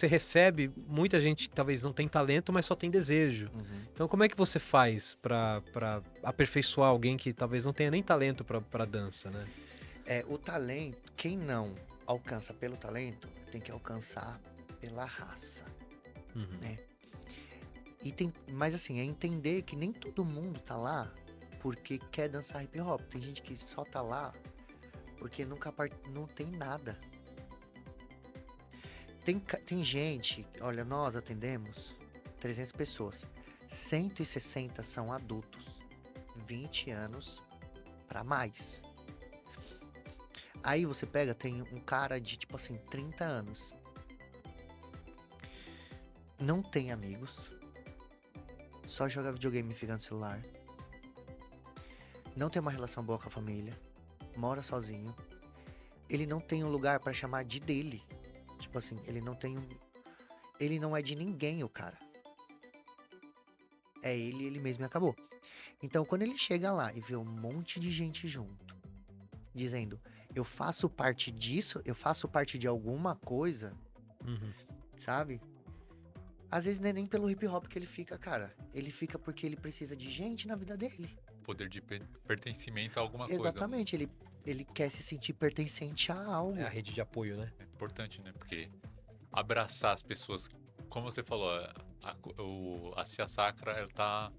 recebe muita gente que talvez não tem talento, mas só tem desejo. Então como é que você faz para aperfeiçoar alguém que talvez não tenha nem talento para dança, né? O talento, quem não alcança pelo talento, tem que alcançar pela raça. Uhum. Né? Mas assim, é entender que nem todo mundo tá lá porque quer dançar hip hop. Tem gente que só tá lá porque não tem nada. Tem gente, olha, nós atendemos 300 pessoas. 160 são adultos, 20 anos pra mais. Aí você pega, tem um cara de, tipo assim, 30 anos. Não tem amigos. Só joga videogame e fica no celular. Não tem uma relação boa com a família. Mora sozinho. Ele não tem um lugar pra chamar de dele. Tipo assim, ele não é de ninguém, o cara. É ele mesmo e acabou. Então, quando ele chega lá e vê um monte de gente junto, dizendo, eu faço parte disso, eu faço parte de alguma coisa, Uhum. sabe? Às vezes não é nem pelo hip hop que ele fica, cara. Ele fica porque ele precisa de gente na vida dele. Poder de pertencimento a alguma coisa. Exatamente, ele quer se sentir pertencente a algo. É a rede de apoio, né? É importante, né? Porque abraçar as pessoas, como você falou, a Cia Sacra, ela tá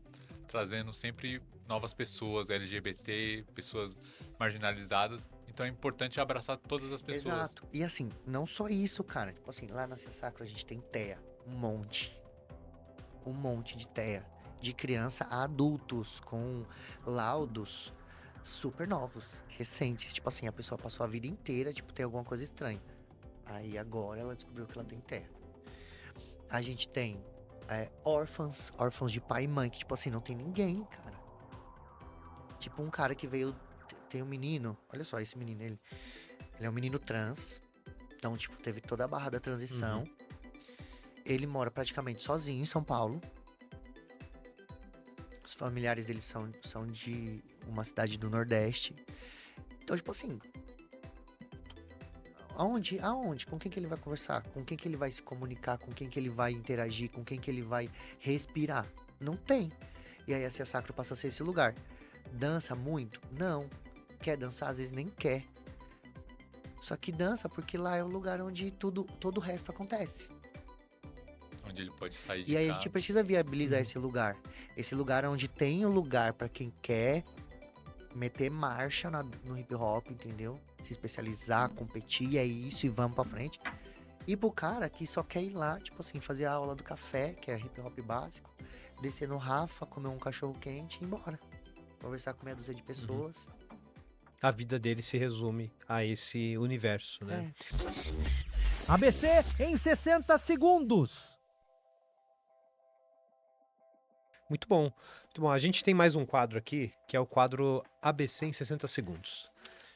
trazendo sempre novas pessoas, LGBT, pessoas marginalizadas. Então é importante abraçar todas as pessoas. Exato. E assim, não só isso, cara. Tipo assim, lá na Cia Sacra a gente tem TEA. Um monte de TEA. De criança a adultos, com laudos super novos, recentes. Tipo assim, a pessoa passou a vida inteira, tipo, tem alguma coisa estranha. Aí agora ela descobriu que ela tem TEA. A gente tem órfãos de pai e mãe, que tipo assim, não tem ninguém, cara. Tipo um cara que veio, tem um menino, olha só esse menino, ele é um menino trans, então tipo, teve toda a barra da transição. Ele mora praticamente sozinho em São Paulo. Os familiares dele são de uma cidade do Nordeste. Então, tipo assim, aonde? Com quem que ele vai conversar? Com quem que ele vai se comunicar? Com quem que ele vai interagir? Com quem que ele vai respirar? Não tem. E aí a Cia Sacra passa a ser esse lugar. Dança muito? Não. Quer dançar? Às vezes nem quer. Só que dança porque lá é o lugar onde todo o resto acontece. Onde ele pode sair de E aí a casa. gente precisa viabilizar esse lugar. Esse lugar onde tem o lugar pra quem quer meter marcha no hip hop, entendeu? Se especializar, competir, é isso e vamos pra frente. E pro cara que só quer ir lá, tipo assim, fazer a aula do café, que é hip hop básico, descer no Rafa, comer um cachorro quente e ir embora. Conversar com meia dúzia de pessoas. A vida dele se resume a esse universo, né? ABC em 60 segundos. Muito bom. Muito bom. A gente tem mais um quadro aqui, que é o quadro ABC em 60 segundos.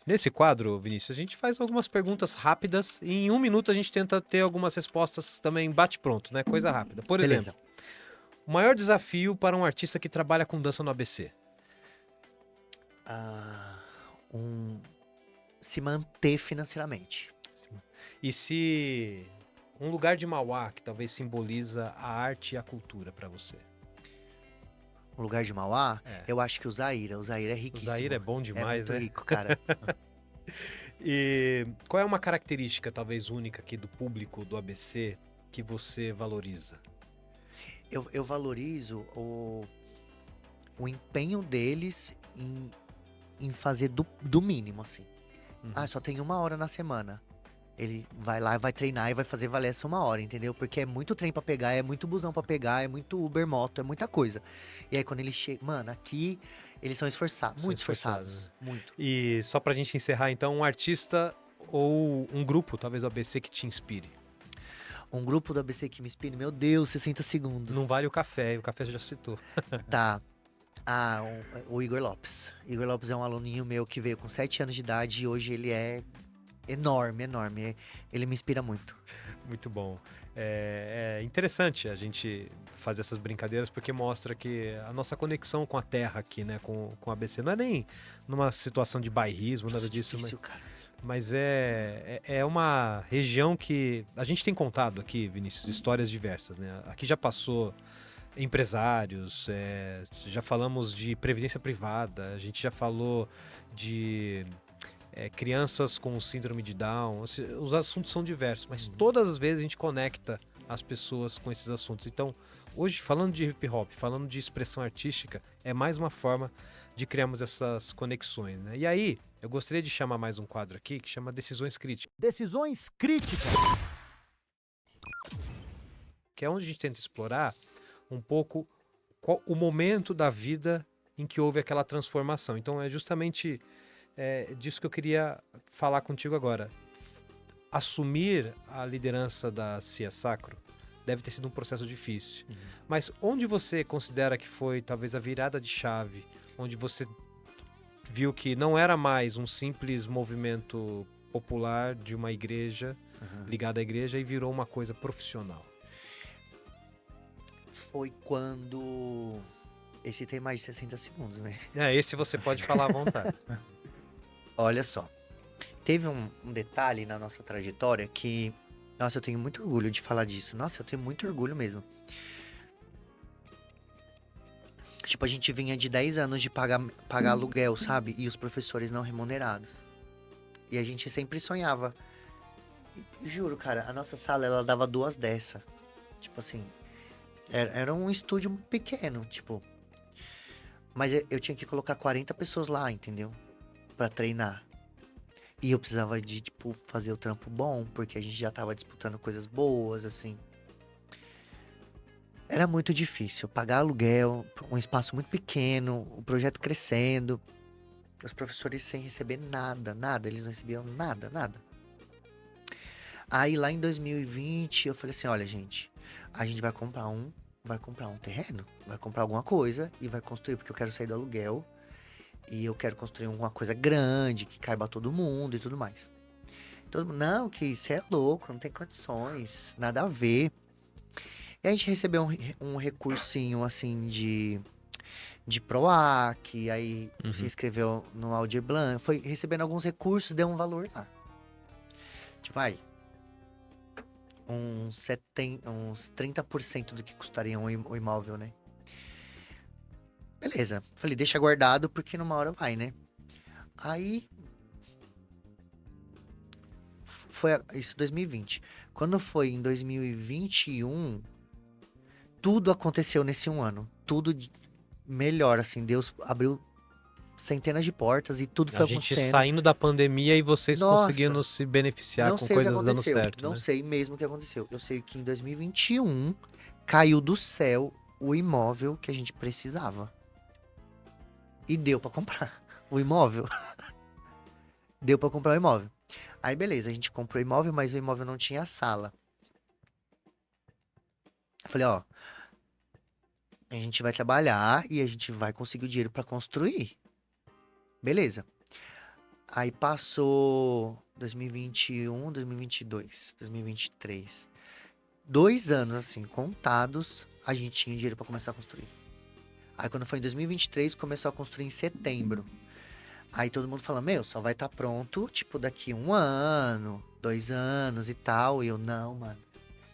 Nesse quadro, Vinícius, a gente faz algumas perguntas rápidas e em 1 minuto a gente tenta ter algumas respostas também bate-pronto, né? Coisa rápida. Por Beleza. exemplo, o maior desafio para um artista que trabalha com dança no ABC? Se manter financeiramente. E se um lugar de Mauá que talvez simboliza a arte e a cultura para você? Um lugar de Mauá, É. eu acho que o Zaira é O riquíssimo. Zaire é bom demais, muito né? rico, cara. E qual é uma característica talvez única aqui do público do ABC que você valoriza? Eu valorizo o empenho deles em fazer do mínimo, assim. Uhum. Só tem 1 hora na semana. Ele vai lá, vai treinar e vai fazer valer essa 1 hora, entendeu? Porque é muito trem pra pegar, é muito busão pra pegar, é muito Uber moto, é muita coisa. E aí quando ele chega... Mano, aqui eles são esforçados, São muito esforçados, esforçados. Muito. E só pra gente encerrar, então, um artista ou um grupo, talvez o ABC, que te inspire. Um grupo do ABC que me inspira, meu Deus, 60 segundos. Não vale o café você já citou. Tá. O Igor Lopes. Igor Lopes é um aluninho meu que veio com 7 anos de idade e hoje ele é enorme. Ele me inspira muito. Muito bom. É interessante a gente fazer essas brincadeiras porque mostra que a nossa conexão com a terra aqui, né, com o ABC, não é nem numa situação de bairrismo, nada disso, Difícil, cara. mas é uma região que a gente tem contado aqui, Vinícius, histórias diversas, né? Aqui já passou empresários, já falamos de previdência privada, a gente já falou de crianças com síndrome de Down. Os assuntos são diversos, mas todas as vezes a gente conecta as pessoas com esses assuntos. Então, hoje, falando de hip hop, falando de expressão artística, é mais uma forma de criarmos essas conexões, né? E aí, eu gostaria de chamar mais um quadro aqui que chama Decisões Críticas, Decisões críticas. que é onde a gente tenta explorar um pouco qual o momento da vida em que houve aquela transformação. Então, é justamente disso que eu queria falar contigo agora. Assumir a liderança da Cia Sacro deve ter sido um processo difícil. Mas onde você considera que foi talvez a virada de chave, onde você viu que não era mais um simples movimento popular de uma igreja, ligada à igreja, e virou uma coisa profissional? Foi quando... Esse tem mais de 60 segundos, né? Esse você pode falar à vontade. Olha só. Teve um detalhe na nossa trajetória que... Nossa, eu tenho muito orgulho de falar disso. Nossa, eu tenho muito orgulho mesmo. Tipo, a gente vinha de 10 anos de pagar aluguel, sabe? E os professores não remunerados. E a gente sempre sonhava. Juro, cara, a nossa sala, ela dava 2 dessa. Tipo assim, era um estúdio pequeno, tipo. Mas eu tinha que colocar 40 pessoas lá, entendeu? Pra treinar. E eu precisava de, tipo, fazer o trampo bom, porque a gente já tava disputando coisas boas, assim. Era muito difícil. Pagar aluguel, um espaço muito pequeno, o projeto crescendo. Os professores sem receber nada. Eles não recebiam nada. Aí lá em 2020 eu falei assim, olha gente, a gente vai comprar um terreno, vai comprar alguma coisa e vai construir, porque eu quero sair do aluguel. E eu quero construir uma coisa grande, que caiba todo mundo e tudo mais. Todo mundo, não, que isso é louco, não tem condições, nada a ver. E a gente recebeu um recursinho, assim, de PROAC, aí se inscreveu no Aldir Blanc, foi recebendo alguns recursos, deu um valor lá. Tipo, aí, uns 30% do que custaria o imóvel, né? Beleza. Falei, deixa guardado, porque numa hora vai, né? Aí... Foi isso em 2020. Quando foi em 2021, tudo aconteceu nesse um ano. Tudo melhor, assim. Deus abriu centenas de portas e tudo foi A gente acontecendo. saindo da pandemia e vocês Nossa, conseguindo se beneficiar não com sei o que coisas dando aconteceu. certo, Não né? sei mesmo o que aconteceu. Eu sei que em 2021 caiu do céu o imóvel que a gente precisava. E deu pra comprar o imóvel. Deu pra comprar o imóvel. Aí beleza, a gente comprou o imóvel, mas o imóvel não tinha sala. Eu falei, ó, a gente vai trabalhar e a gente vai conseguir o dinheiro pra construir. Beleza. Aí passou 2021, 2022, 2023. 2 anos, assim, contados, a gente tinha dinheiro pra começar a construir. Aí quando foi em 2023, começou a construir em setembro. Aí todo mundo fala, meu, só vai estar pronto, tipo, daqui 1 ano, 2 anos e tal. E eu, não, mano,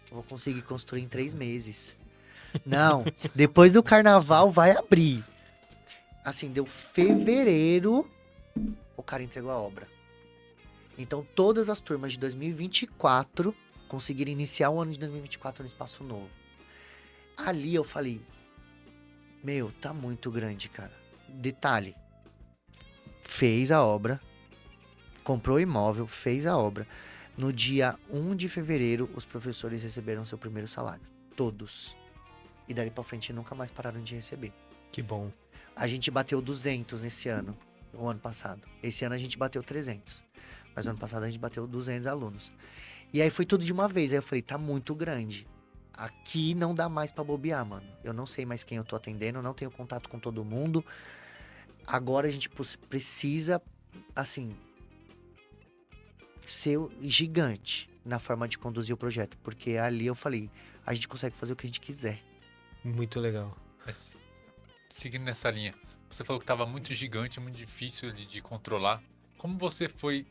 eu vou conseguir construir em 3 meses. Não, depois do carnaval vai abrir. Assim, deu fevereiro, o cara entregou a obra. Então todas as turmas de 2024 conseguiram iniciar o ano de 2024 no espaço novo. Ali eu falei, meu, tá muito grande, cara. Detalhe. Fez a obra. Comprou o imóvel, fez a obra. No dia 1 de fevereiro, os professores receberam seu primeiro salário. Todos. E dali pra frente nunca mais pararam de receber. Que bom. A gente bateu 200 nesse ano, o ano passado. Esse ano a gente bateu 300. Mas no ano passado a gente bateu 200 alunos. E aí foi tudo de uma vez. Aí eu falei, tá muito grande. Aqui não dá mais pra bobear, mano. Eu não sei mais quem eu tô atendendo, não tenho contato com todo mundo. Agora a gente precisa, assim, ser gigante na forma de conduzir o projeto. Porque ali eu falei, a gente consegue fazer o que a gente quiser. Muito legal. Mas, seguindo nessa linha, você falou que estava muito gigante, muito difícil de controlar. Como você foi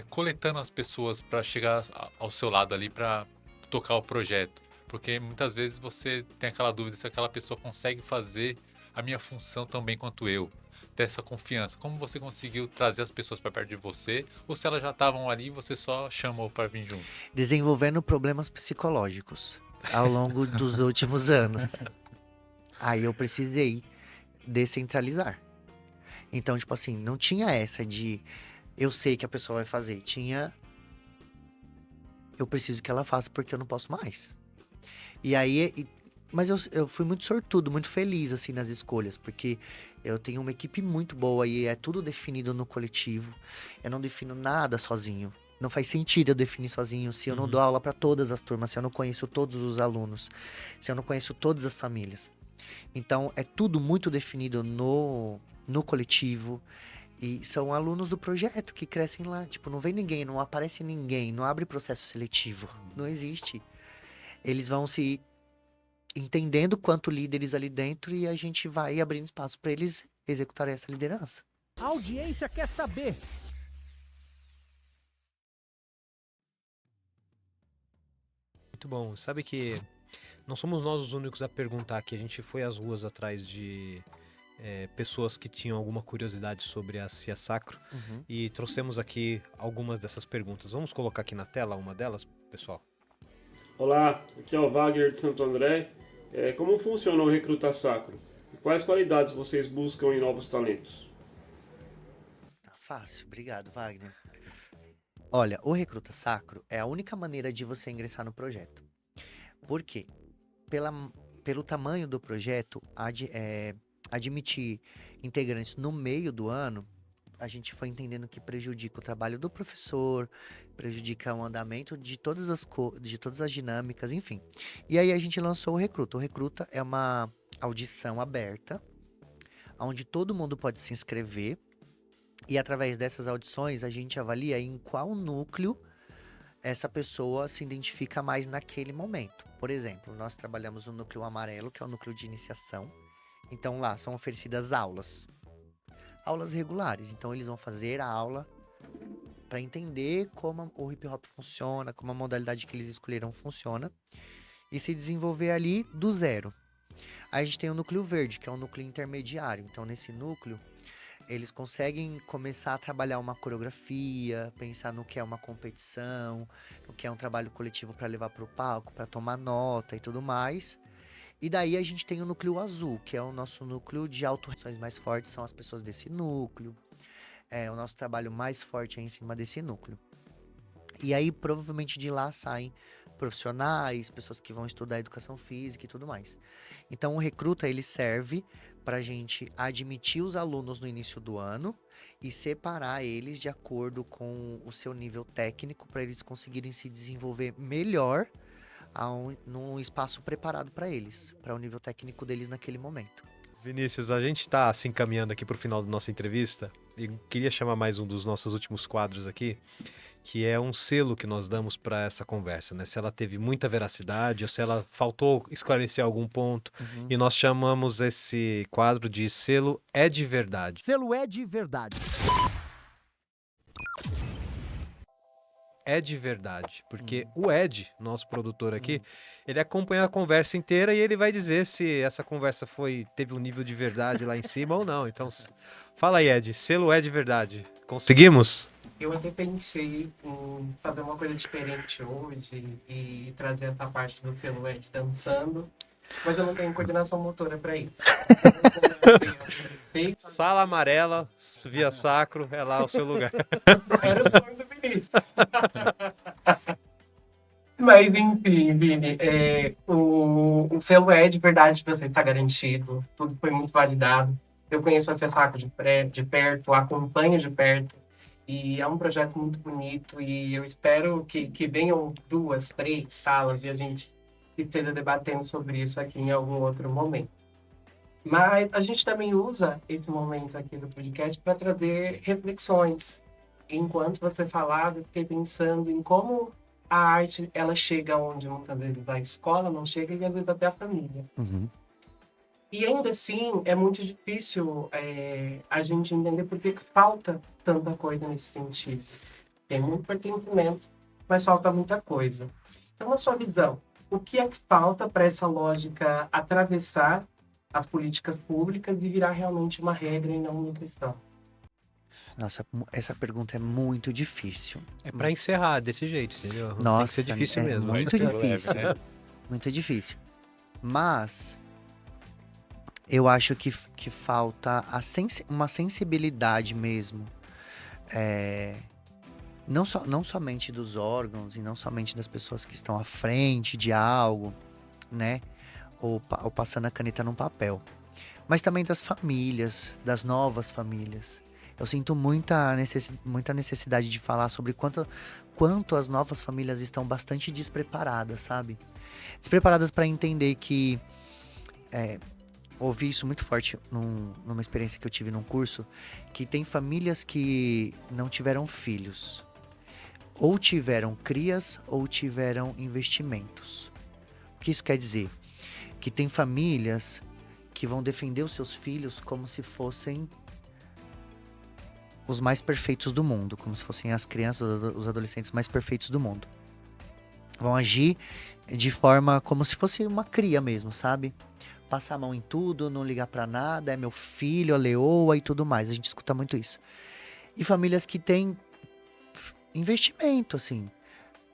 coletando as pessoas para chegar ao seu lado ali, para tocar o projeto? Porque muitas vezes você tem aquela dúvida se aquela pessoa consegue fazer a minha função também quanto eu. Ter essa confiança. Como você conseguiu trazer as pessoas para perto de você? Ou se elas já estavam ali e você só chamou para vir junto? Desenvolvendo problemas psicológicos ao longo dos últimos anos. Aí eu precisei descentralizar. Então, tipo assim, não tinha essa de eu sei que a pessoa vai fazer. Tinha eu preciso que ela faça porque eu não posso mais. E aí, mas eu fui muito sortudo, muito feliz, assim, nas escolhas, porque eu tenho uma equipe muito boa e é tudo definido no coletivo. Eu não defino nada sozinho. Não faz sentido eu definir sozinho se eu não dou aula para todas as turmas, se eu não conheço todos os alunos, se eu não conheço todas as famílias. Então, é tudo muito definido no coletivo. E são alunos do projeto que crescem lá. Tipo, não vem ninguém, não aparece ninguém, não abre processo seletivo. Não existe. Eles vão se entendendo quanto líderes ali dentro e a gente vai abrindo espaço para eles executarem essa liderança. A audiência quer saber. Muito bom. Sabe que não somos nós os únicos a perguntar aqui. A gente foi às ruas atrás de pessoas que tinham alguma curiosidade sobre a Cia Sacro e trouxemos aqui algumas dessas perguntas. Vamos colocar aqui na tela uma delas, pessoal? Olá, aqui é o Wagner de Santo André. Como funciona o Recruta Sacro? E quais qualidades vocês buscam em novos talentos? Fácil, obrigado, Wagner. Olha, o Recruta Sacro é a única maneira de você ingressar no projeto. Por quê? Pelo tamanho do projeto, admitir integrantes no meio do ano, a gente foi entendendo que prejudica o trabalho do professor, prejudica o andamento de todas as dinâmicas, enfim. E aí a gente lançou o Recruta. O Recruta é uma audição aberta, onde todo mundo pode se inscrever. E através dessas audições, a gente avalia em qual núcleo essa pessoa se identifica mais naquele momento. Por exemplo, nós trabalhamos no núcleo amarelo, que é o núcleo de iniciação. Então lá são oferecidas aulas regulares. Então eles vão fazer a aula para entender como o hip hop funciona, como a modalidade que eles escolheram funciona e se desenvolver ali do zero. Aí a gente tem o núcleo verde, que é um núcleo intermediário. Então nesse núcleo eles conseguem começar a trabalhar uma coreografia, pensar no que é uma competição, no que é um trabalho coletivo para levar para o palco, para tomar nota e tudo mais. E daí a gente tem o núcleo azul, que é o nosso núcleo de auto-reações mais fortes, são as pessoas desse núcleo. O nosso trabalho mais forte é em cima desse núcleo. E aí, provavelmente, de lá saem profissionais, pessoas que vão estudar educação física e tudo mais. Então, o Recruta, ele serve para a gente admitir os alunos no início do ano e separar eles de acordo com o seu nível técnico, para eles conseguirem se desenvolver melhor num espaço preparado para eles, para o nível técnico deles naquele momento. Vinícius, a gente está se encaminhando aqui para o final da nossa entrevista e queria chamar mais um dos nossos últimos quadros aqui, que é um selo que nós damos para essa conversa, né? Se ela teve muita veracidade ou se ela faltou esclarecer algum ponto. E nós chamamos esse quadro de selo é de verdade. Selo é de verdade. É de verdade, porque o Ed, nosso produtor aqui, ele acompanha a conversa inteira e ele vai dizer se essa conversa teve um nível de verdade lá em cima ou não. Então, fala aí, Ed, selo é de verdade. Conseguimos? Eu até pensei em fazer uma coisa diferente hoje e trazer essa parte do selo Ed dançando, mas eu não tenho coordenação motora para isso. Sala amarela, via sacro, é lá o seu lugar. Era o sonho do Vinícius. Mas enfim, Vini, o selo é de verdade você está garantido, tudo foi muito validado. Eu conheço a Cia Sacro de perto, acompanho de perto, e é um projeto muito bonito, e eu espero que venham 2, 3 salas e a gente esteja debatendo sobre isso aqui em algum outro momento. Mas a gente também usa esse momento aqui do podcast para trazer reflexões. Enquanto você falava, eu fiquei pensando em como a arte ela chega onde muitas vezes a escola não chega e às vezes até a família. E ainda assim, é muito difícil a gente entender por que falta tanta coisa nesse sentido. Tem muito pertencimento, mas falta muita coisa. Então, na sua visão, o que é que falta para essa lógica atravessar as políticas públicas e virar realmente uma regra e não uma exceção. Nossa, essa pergunta é muito difícil. É pra encerrar desse jeito, entendeu? Tem que Nossa, ser difícil é mesmo. muito Vai ser leve, difícil. né? Muito difícil. Mas eu acho que falta uma sensibilidade mesmo. Não somente dos órgãos e não somente das pessoas que estão à frente de algo, né? Ou passando a caneta num papel. Mas também das famílias, das novas famílias. Eu sinto muita necessidade de falar sobre quanto as novas famílias estão bastante despreparadas, sabe? Despreparadas para entender que... ouvi isso muito forte numa experiência que eu tive num curso, que tem famílias que não tiveram filhos. Ou tiveram crias, ou tiveram investimentos. O que isso quer dizer? Que tem famílias que vão defender os seus filhos como se fossem os mais perfeitos do mundo, como se fossem as crianças, os adolescentes mais perfeitos do mundo. Vão agir de forma como se fosse uma cria mesmo, sabe? Passar a mão em tudo, não ligar pra nada, é meu filho, a leoa e tudo mais. A gente escuta muito isso. E famílias que têm investimento, assim.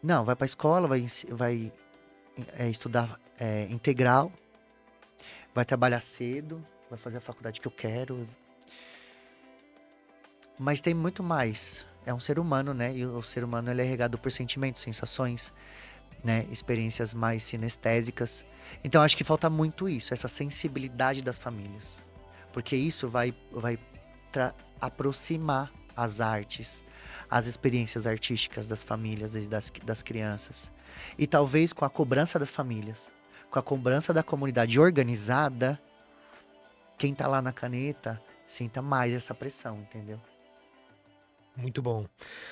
Não, vai pra escola, vai estudar integral, vai trabalhar cedo, vai fazer a faculdade que eu quero. Mas tem muito mais. É um ser humano, né? E o ser humano ele é regado por sentimentos, sensações, né? Experiências mais sinestésicas. Então acho que falta muito isso, essa sensibilidade das famílias. Porque isso vai aproximar as artes, as experiências artísticas das famílias e das crianças. E talvez com a cobrança das famílias, com a cobrança da comunidade organizada, quem tá lá na caneta sinta mais essa pressão, entendeu? Muito bom,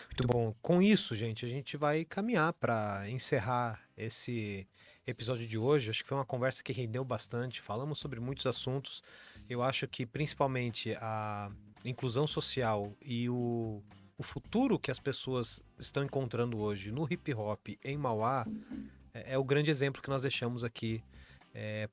muito bom. Com isso, gente, a gente vai caminhar para encerrar esse episódio de hoje. Acho que foi uma conversa que rendeu bastante. Falamos sobre muitos assuntos. Eu acho que principalmente a inclusão social e o futuro que as pessoas estão encontrando hoje no hip hop em Mauá é o grande exemplo que nós deixamos aqui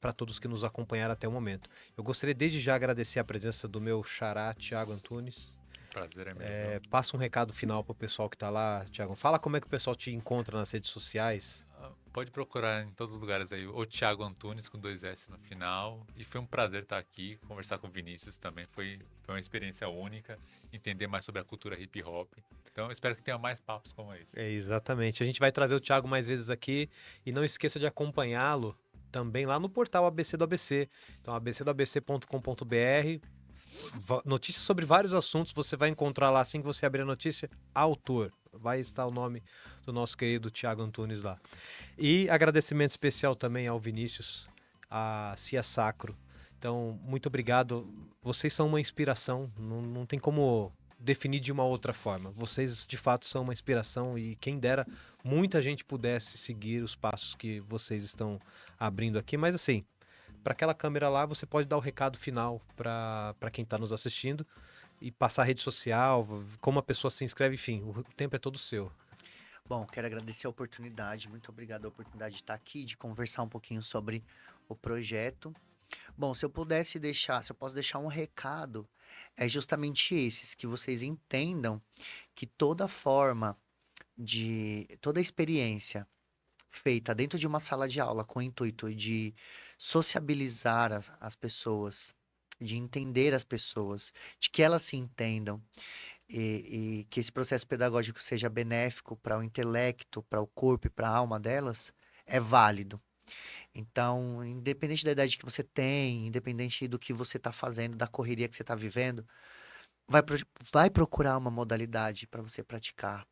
para todos que nos acompanharam até o momento. Eu gostaria desde já agradecer a presença do meu xará, Thiago Antunes. Prazer é meu. Passa um recado final pro pessoal que tá lá, Thiago. Fala como é que o pessoal te encontra nas redes sociais. Pode procurar em todos os lugares aí, o Thiago Antunes com 2 S no final. E foi um prazer estar aqui, conversar com o Vinícius também. Foi uma experiência única, entender mais sobre a cultura hip hop. Então eu espero que tenha mais papos como esse. Exatamente. A gente vai trazer o Thiago mais vezes aqui. E não esqueça de acompanhá-lo também lá no portal ABC do ABC. Então, abcdoabc.com.br. Notícias sobre vários assuntos, você vai encontrar lá assim que você abrir a notícia, autor. Vai estar o nome do nosso querido Thiago Antunes lá. E agradecimento especial também ao Vinícius, a Cia Sacro. Então, muito obrigado. Vocês são uma inspiração, não tem como definir de uma outra forma. Vocês, de fato, são uma inspiração e quem dera muita gente pudesse seguir os passos que vocês estão abrindo aqui. Mas assim, para aquela câmera lá, você pode dar o recado final para quem está nos assistindo e passar a rede social, como a pessoa se inscreve, enfim, o tempo é todo seu. Bom, quero agradecer a oportunidade, muito obrigado a oportunidade de estar aqui, de conversar um pouquinho sobre o projeto. Bom, se eu posso deixar um recado, é justamente esses, que vocês entendam que toda experiência feita dentro de uma sala de aula com o intuito de sociabilizar as pessoas, de entender as pessoas, de que elas se entendam e que esse processo pedagógico seja benéfico para o intelecto, para o corpo e para a alma delas, é válido. Então, independente da idade que você tem, independente do que você está fazendo, da correria que você está vivendo, vai procurar uma modalidade para você praticar.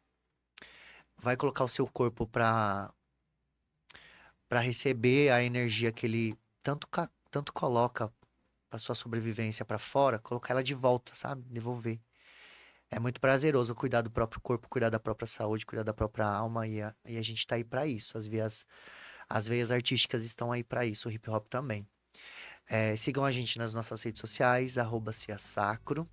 Vai colocar o seu corpo para receber a energia que ele tanto coloca para sua sobrevivência para fora, colocar ela de volta, sabe? Devolver. É muito prazeroso cuidar do próprio corpo, cuidar da própria saúde, cuidar da própria alma e a gente tá aí para isso. As veias artísticas estão aí para isso, o hip hop também. Sigam a gente nas nossas redes sociais, @ciasacro.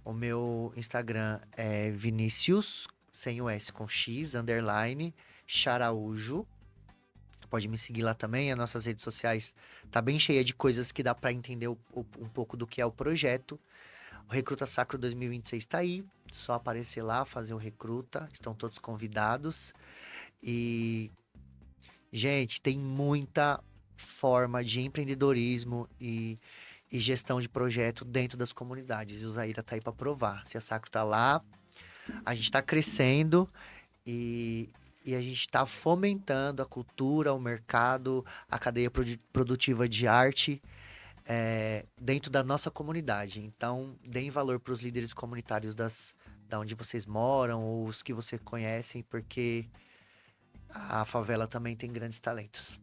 O meu Instagram é Vinícius, sem o S, com X, _ Charaújo. Pode me seguir lá também, as nossas redes sociais tá bem cheia de coisas que dá para entender um pouco do que é o projeto. O Recruta Sacro 2026 tá aí, só aparecer lá, fazer o Recruta, estão todos convidados. E, gente, tem muita forma de empreendedorismo e gestão de projeto dentro das comunidades. E o Zaira tá aí para provar. Se a Sacro tá lá, a gente está crescendo e a gente está fomentando a cultura, o mercado, a cadeia produtiva de arte dentro da nossa comunidade. Então, deem valor para os líderes comunitários da onde vocês moram ou os que você conhecem, porque a favela também tem grandes talentos.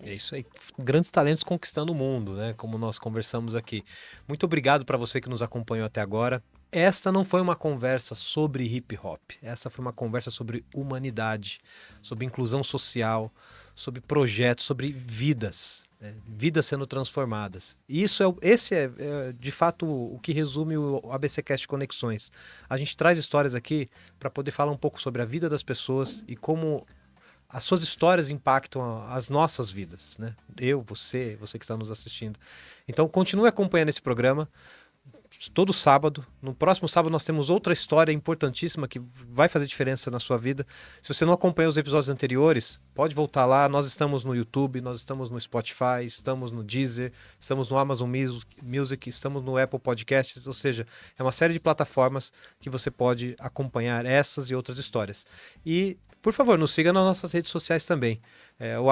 É isso aí, grandes talentos conquistando o mundo, né? Como nós conversamos aqui. Muito obrigado para você que nos acompanhou até agora. Esta não foi uma conversa sobre hip hop, essa foi uma conversa sobre humanidade, sobre inclusão social, sobre projetos, sobre vidas, né? Vidas sendo transformadas. E esse é de fato o que resume o ABCcast Conexões. A gente traz histórias aqui para poder falar um pouco sobre a vida das pessoas e como as suas histórias impactam as nossas vidas, né? Eu, você que está nos assistindo. Então continue acompanhando esse programa. Todo sábado. No próximo sábado nós temos outra história importantíssima que vai fazer diferença na sua vida. Se você não acompanhou os episódios anteriores, pode voltar lá. Nós estamos no YouTube, nós estamos no Spotify, estamos no Deezer, estamos no Amazon Music, estamos no Apple Podcasts, ou seja, é uma série de plataformas que você pode acompanhar essas e outras histórias. E, por favor, nos siga nas nossas redes sociais também. O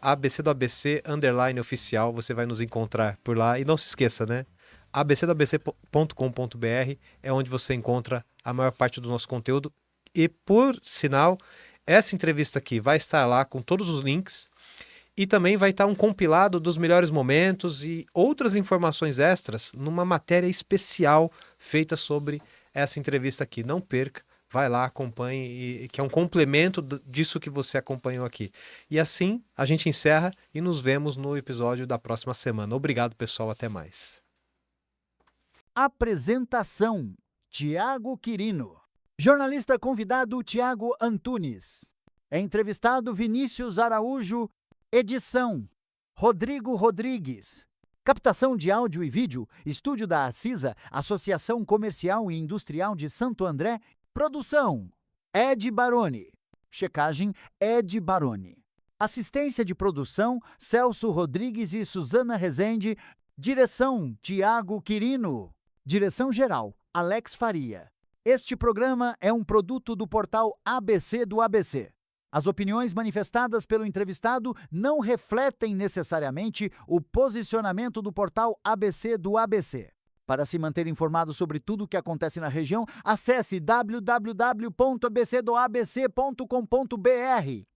@abcdoabc_oficial, você vai nos encontrar por lá. E não se esqueça, né? abcdoabc.com.br é onde você encontra a maior parte do nosso conteúdo. E, por sinal, essa entrevista aqui vai estar lá com todos os links e também vai estar um compilado dos melhores momentos e outras informações extras numa matéria especial feita sobre essa entrevista aqui. Não perca, vai lá, acompanhe, que é um complemento disso que você acompanhou aqui. E assim a gente encerra e nos vemos no episódio da próxima semana. Obrigado, pessoal, até mais. Apresentação: Tiago Quirino. Jornalista convidado: Tiago Antunes. Entrevistado: Vinícius Araújo. Edição: Rodrigo Rodrigues. Captação de áudio e vídeo: Estúdio da Acisa, Associação Comercial e Industrial de Santo André. Produção: Ed Baroni. Checagem: Ed Baroni. Assistência de produção: Celso Rodrigues e Suzana Rezende. Direção: Tiago Quirino. Direção-geral: Alex Faria. Este programa é um produto do portal ABC do ABC. As opiniões manifestadas pelo entrevistado não refletem necessariamente o posicionamento do portal ABC do ABC. Para se manter informado sobre tudo o que acontece na região, acesse www.abcdoabc.com.br.